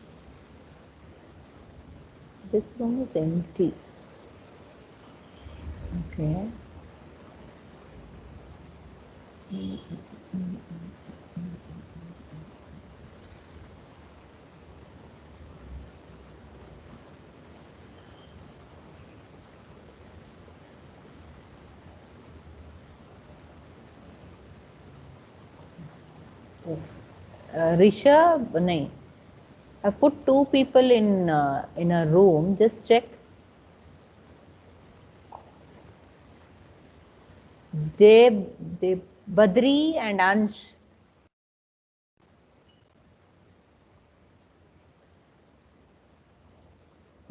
This one is empty. Okay. Rishabh, nahin. I put two people in a room. Just check. They Badri and Ansh.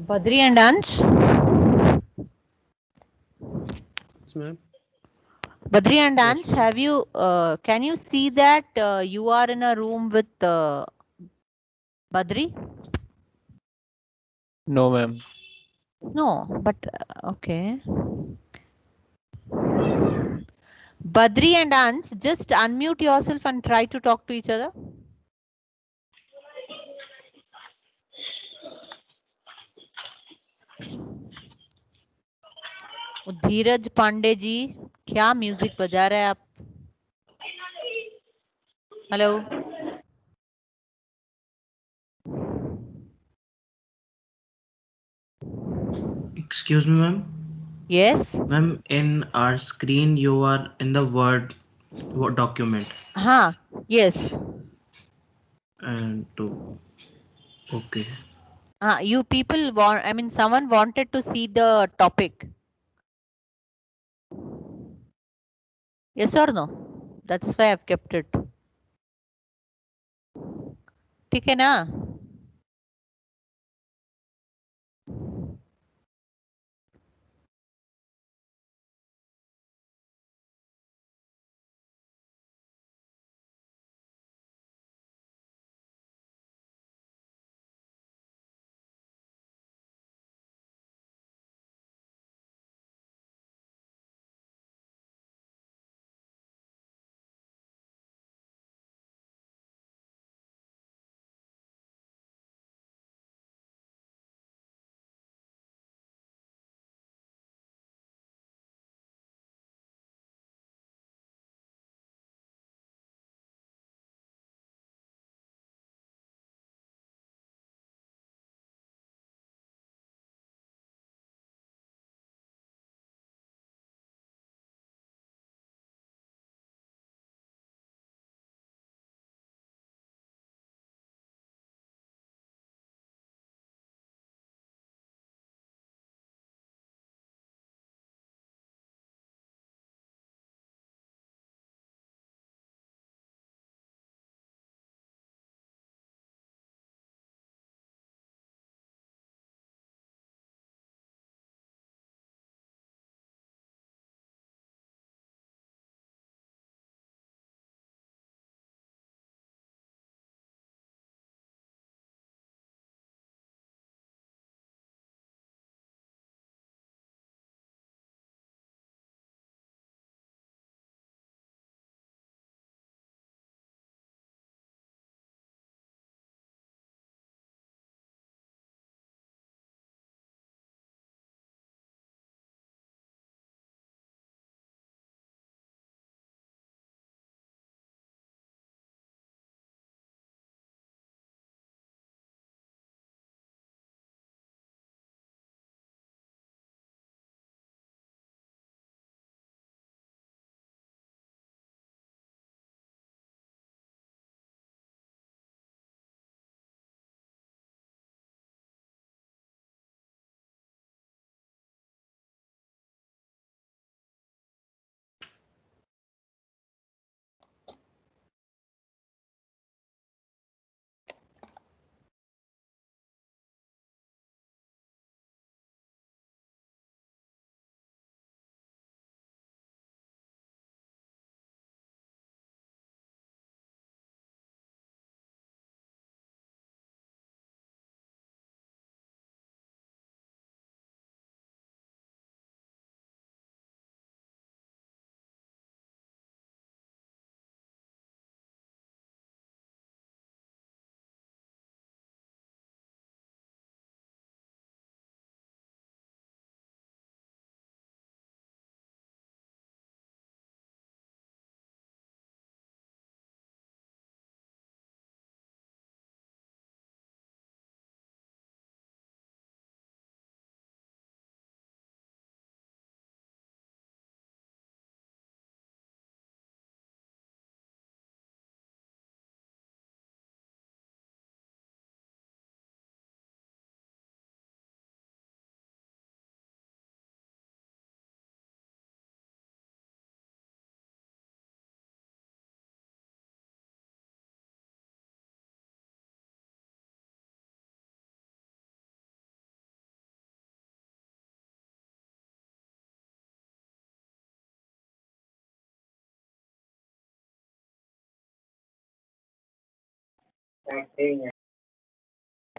Badri and Ansh. Yes, ma'am. Badri and Ansh, have you? Can you see that you are in a room with Badri? No, ma'am. No, but okay. Badri and Ansh, just unmute yourself and try to talk to each other. धीरज पांडे जी, क्या music बजा रहे हैं आप? Hello. Excuse me, ma'am. Yes. Ma'am, in our screen, you are in the Word document. Yes. And okay. You people want, I mean, someone wanted to see the topic. Yes or no? That's why I've kept it. ठीक है ना?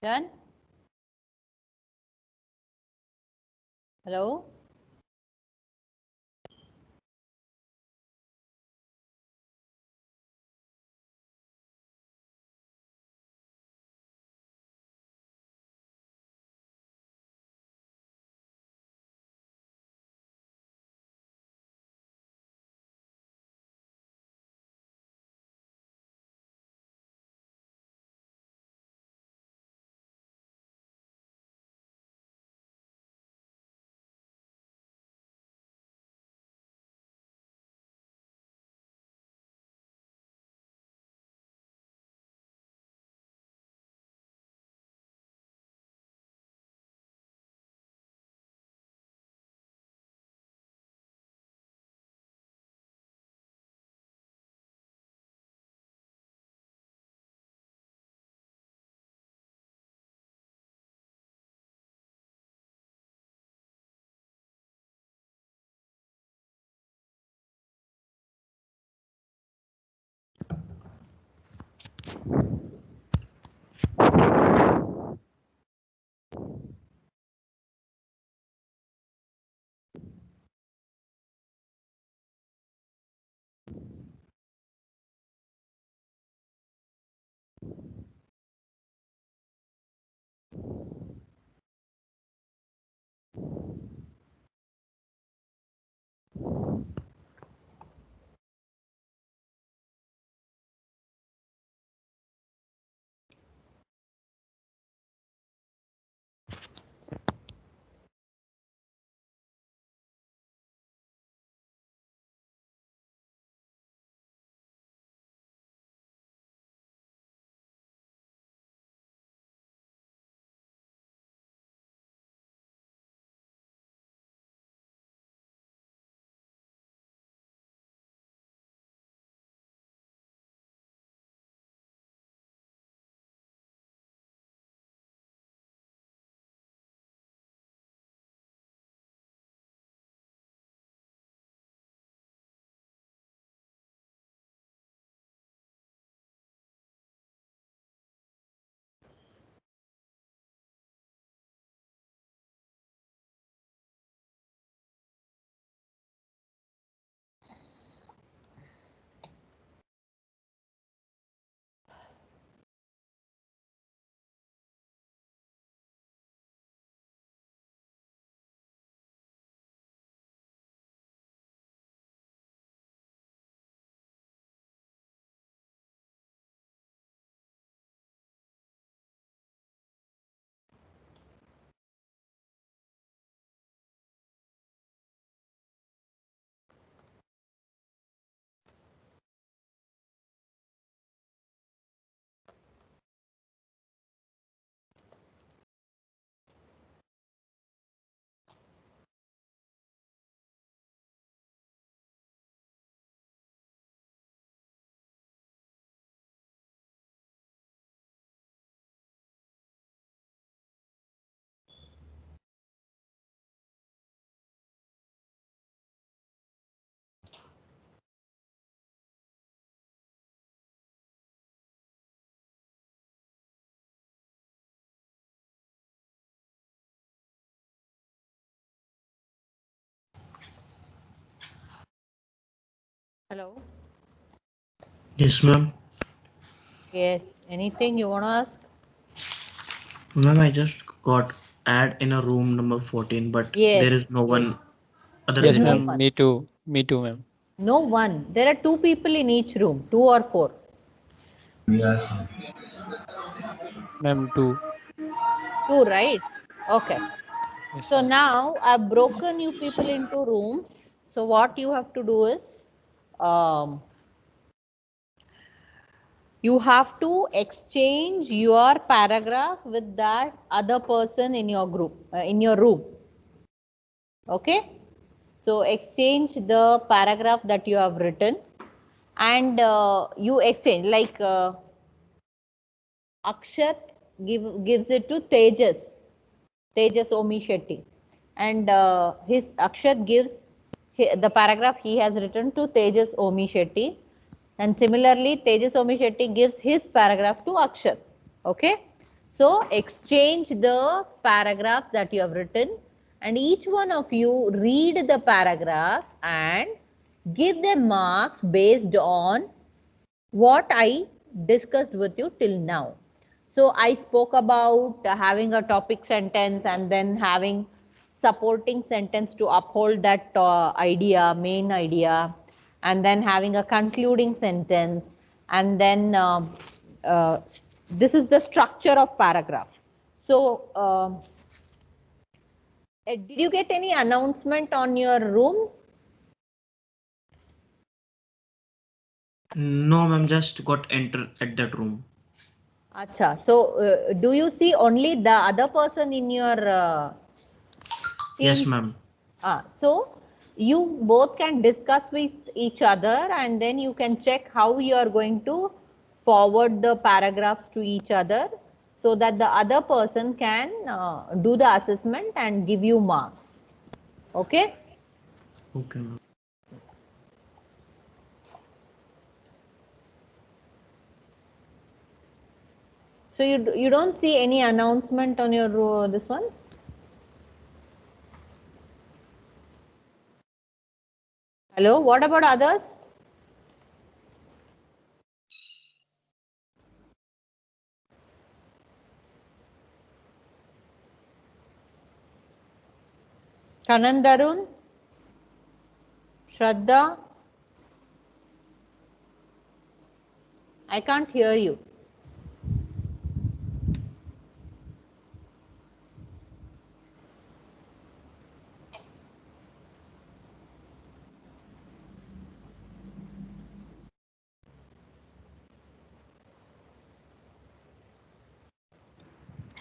Done? Hello? Hello. Yes, ma'am. Yes. Anything you want to ask? Ma'am, I just got add in a room number 14, but Yes. there is no Yes. one other There's Yes, than no me. ma'am. one. Me too. Me too, ma'am. No one. There are two people in each room, 2 or 4. Yes. Ma'am, too. 2, right? Okay. Yes, So ma'am. now I've broken you people into rooms. So what you have to do is, um, you have to exchange your paragraph with that other person in your group, in your room. Okay. So exchange the paragraph that you have written, and you exchange like Akshat gives it to Tejas Omi Shetty, and his Akshat gives the paragraph he has written to Tejas Omi Shetty, and similarly Tejas Omi Shetty gives his paragraph to Akshat. Okay, so exchange the paragraphs that you have written, and each one of you read the paragraph and give them marks based on what I discussed with you till now. So I spoke about having a topic sentence and then having supporting sentence to uphold that idea, main idea, and then having a concluding sentence, and then this is the structure of paragraph. So did you get any announcement on your room? No, ma'am, just got enter at that room. Acha. So do you see only the other person in your Yes, team? ma'am. So you both can discuss with each other, and then you can check how you are going to forward the paragraphs to each other, so that the other person can do the assessment and give you marks. Okay. Okay, ma'am. So you don't see any announcement on your this one? Hello, what about others? Kanandarun, Shraddha, I can't hear you.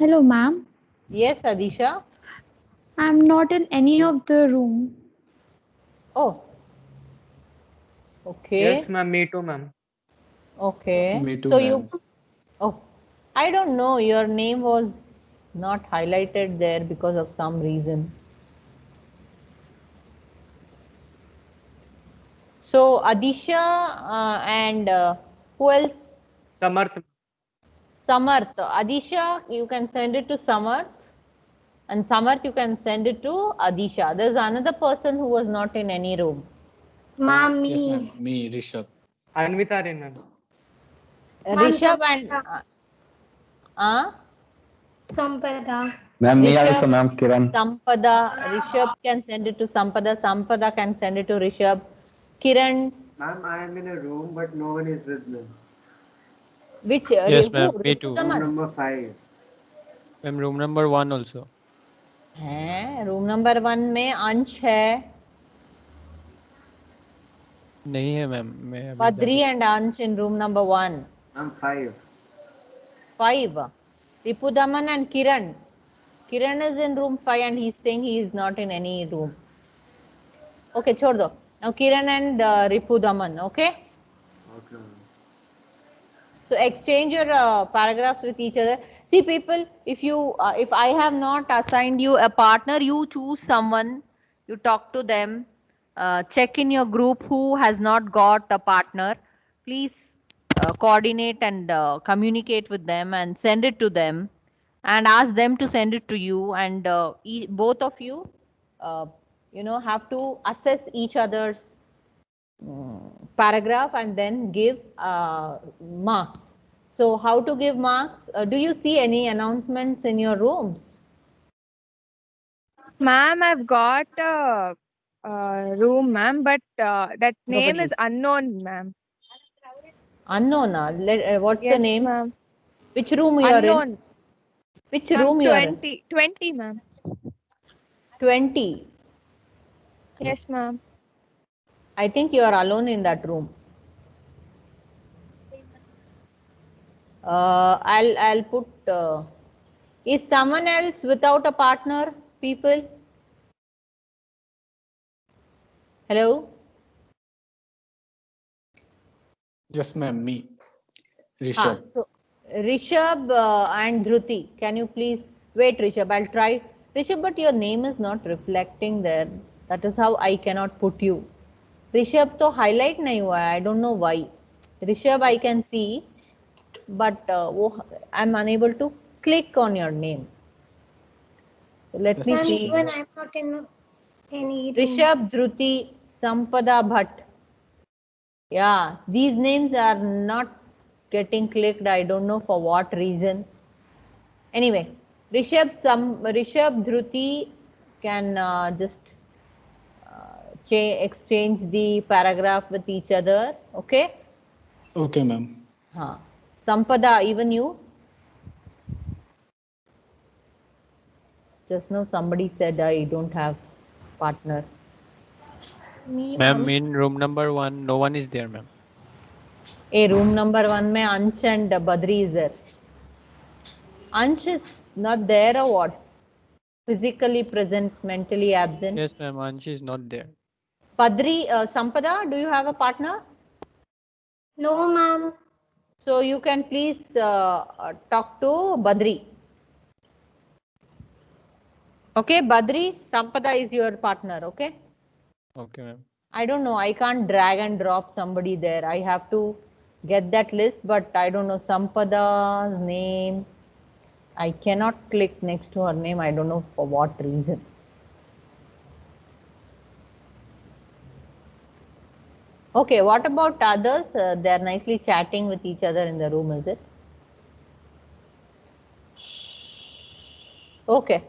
Hello, ma'am. Yes, Adisha. I'm not in any of the room. Oh. Okay. Yes, ma'am. Me too, ma'am. Okay. Me too, So ma'am. I don't know, your name was not highlighted there because of some reason. So Adisha and who else? Samarth. Samarth. Adisha, you can send it to Samarth, and Samarth you can send it to Adisha. There's another person who was not in any room. Ma'am, Yes, me. ma'am. Me, Rishabh. Anvita Rin, ma'am. Rishabh and Sampada. Ma'am, me Rishabh, also, ma'am, Kiran. Sampada. Rishabh can send it to Sampada. Sampada can send it to Rishabh. Kiran. Ma'am, I am in a room, but no one is with me. Which? Yes, Who? ma'am. Me too. Room Ripudaman? number 5. Ma'am, room number 1 also. है room number 1 में अंश है, नहीं है ma'am, मैं अभी Badri and Ansh in room number 1. I'm 5. 5. Ripudaman and Kiran. Kiran is in room 5 and he's saying he is not in any room. Okay, chhod do. Now Kiran and Ripudaman, okay? Okay. So exchange your paragraphs with each other. See people, if I have not assigned you a partner, you choose someone, you talk to them, check in your group who has not got a partner. Please coordinate and communicate with them and send it to them and ask them to send it to you, and both of you, uh, have to assess each other's paragraph and then give marks. So how to give marks? Do you see any announcements in your rooms? Ma'am, I've got a room, ma'am, but that name Nobody. is unknown, ma'am. Unknown. What's the Yes, name? ma'am. Which room you are in? Unknown. Which Ma'am, room you are in? 20, ma'am. 20. Yes, ma'am. I think you are alone in that room. I'll put. Is someone else without a partner? People. Hello. Yes, ma'am. Me, Rishabh. So Rishabh and Dhruti, can you please wait, Rishabh? I'll try. Rishabh, but your name is not reflecting there. That is how I cannot put you. Rishabh to highlight nahi hua hai. I don't know why. Rishabh I can see, but I'm unable to click on your name. So let me Ma'am, see. even I'm not in any room. Rishabh, Dhruti, Sampada Bhatt. Yeah, these names are not getting clicked. I don't know for what reason. Anyway, Rishabh, Dhruti can just exchange the paragraph with each other. Okay. Okay, ma'am. Sampada, even you. Just now somebody said I don't have partner. Me, Ma'am, in room number 1, no one is there, ma'am. A room number 1 mein Ansh and Badri is there. Ansh is not there or what? Physically present, mentally absent. Yes, ma'am. Ansh is not there. Badri, Sampada, do you have a partner? No, ma'am. So you can please talk to Badri. Okay, Badri, Sampada is your partner, okay? Okay, ma'am. I don't know, I can't drag and drop somebody there. I have to get that list, but I don't know Sampada's name. I cannot click next to her name. I don't know for what reason. Okay, what about others? They are nicely chatting with each other in the room, is it? Okay.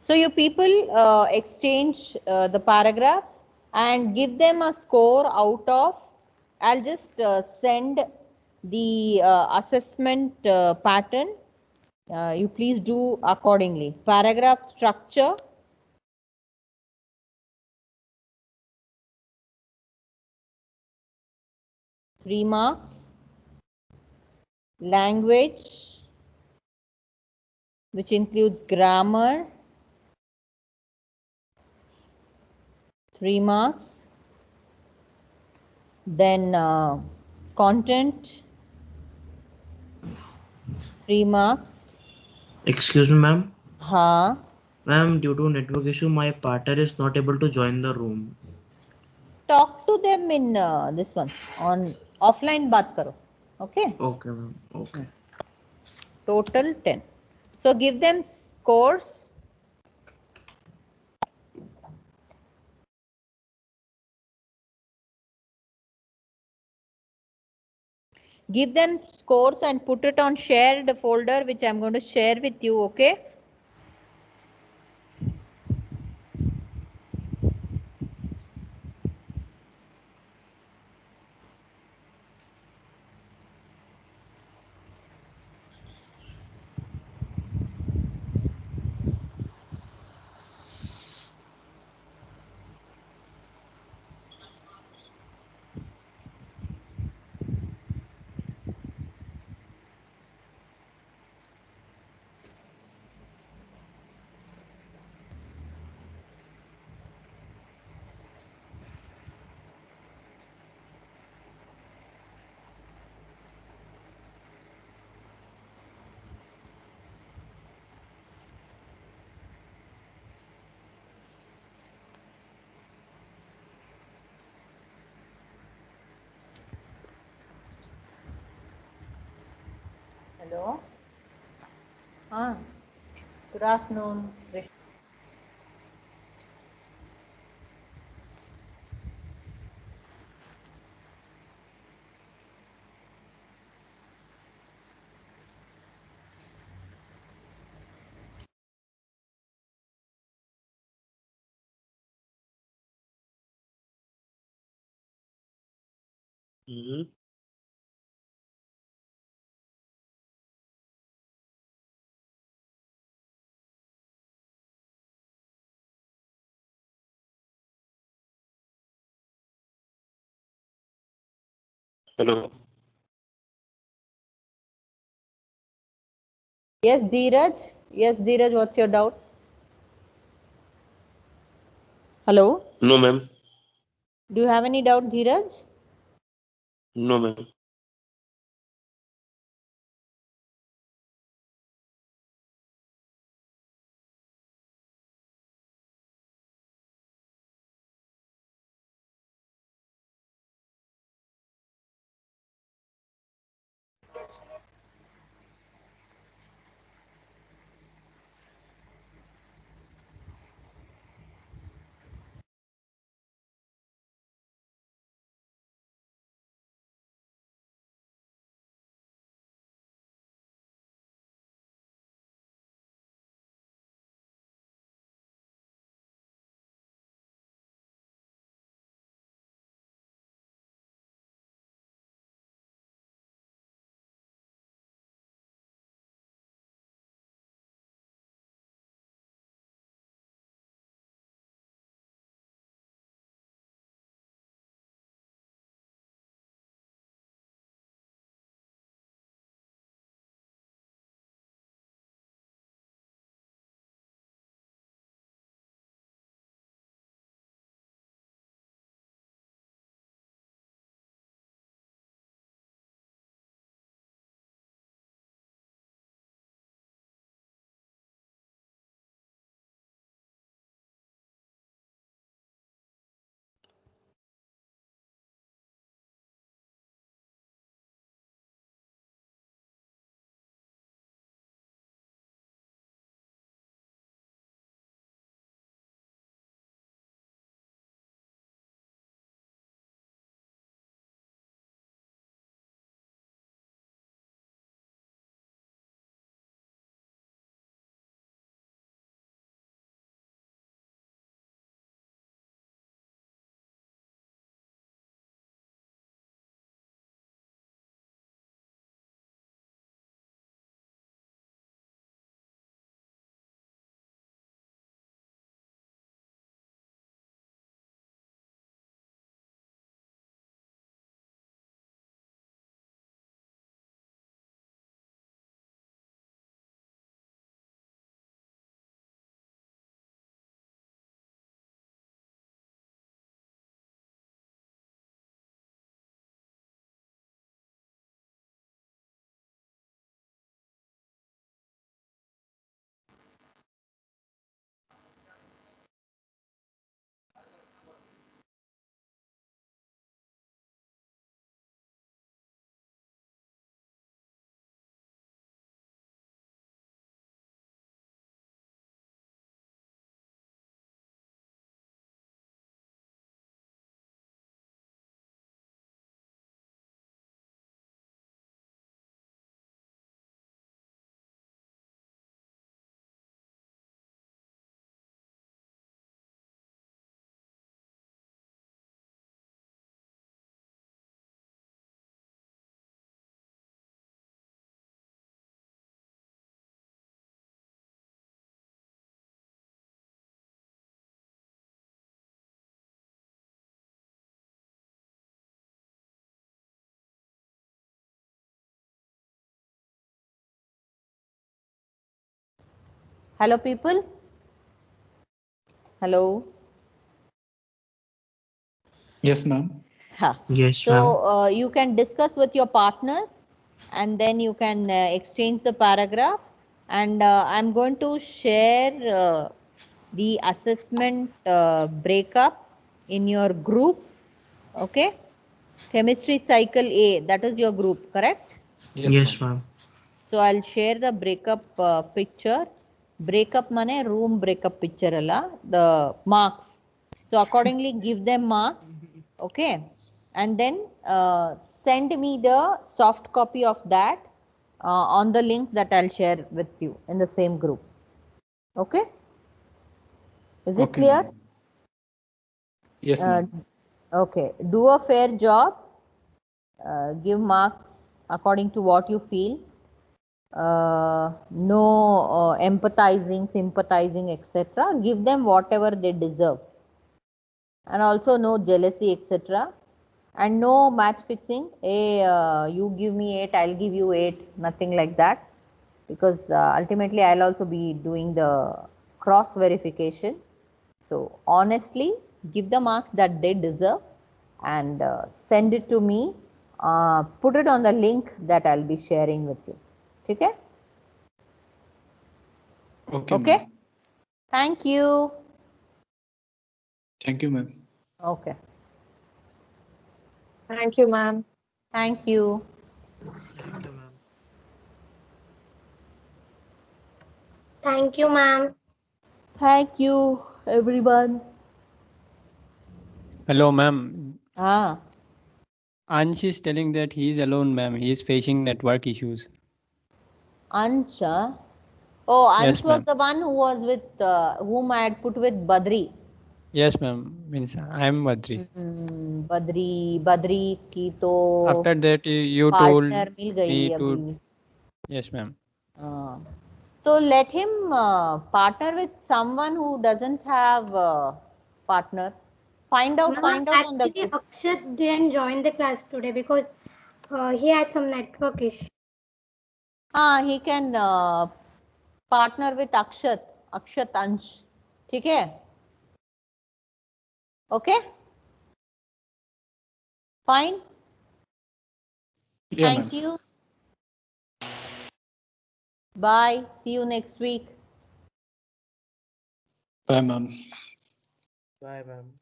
So you people exchange the paragraphs and give them a score out of, I'll just send the assessment pattern. You please do accordingly. Paragraph structure. Three marks. Language, which includes grammar, 3 marks. Then content, 3 marks. Excuse me, ma'am. Ha. Ma'am, due to network issue, my partner is not able to join the room. Talk to them in this one on offline baat karo. Okay. Okay, ma'am. Okay. Total 10. So give them scores. Give them scores and put it on shared folder, which I'm going to share with you. Okay. Hello. Good afternoon. Mm-hmm. Hello. Yes, Dheeraj. Yes, Dheeraj, what's your doubt? Hello. No, ma'am. Do you have any doubt, Dheeraj? No, ma'am. Hello, people. Hello. Yes, ma'am. Yes, So you can discuss with your partners, and then you can exchange the paragraph. And I'm going to share the assessment breakup in your group. Okay. Chemistry cycle A, that is your group, correct? Yes, ma'am. So I'll share the breakup picture. Breakup mane room breakup picture alla, the marks. So accordingly give them marks. Okay. And then send me the soft copy of that on the link that I'll share with you in the same group. Okay. Is it clear? Ma'am. Yes, ma'am. Okay. Do a fair job. Give marks according to what you feel. No empathizing, sympathizing, etc. Give them whatever they deserve. And also no jealousy, etc. And no match fixing. Hey, you give me 8, I'll give you 8. Nothing like that. Because ultimately I'll also be doing the cross verification. So honestly, give the marks that they deserve and send it to me. Put it on the link that I'll be sharing with you. Okay? Okay. Thank you. Thank you, ma'am. Okay. Thank you, ma'am. Thank you. Thank you, ma'am. Thank you, everyone. Hello, ma'am. Ah. Ansh is telling that he is alone, ma'am. He is facing network issues. Ansh? Oh, Ansh Yes, was ma'am. the one who was with, whom I had put with Badri. Yes, ma'am. Means I am Badri. Badri की तो After that, you told partner मिल गई me to. अभी. Yes, ma'am. So let him partner with someone who doesn't have partner. Find out on the Actually, group. Akshat didn't join the class today because he had some network issue. He can partner with Akshat Ansh. ठीक है? Okay? Fine. Yeah, Thank you. Bye. See you next week. Bye, ma'am. Bye, ma'am.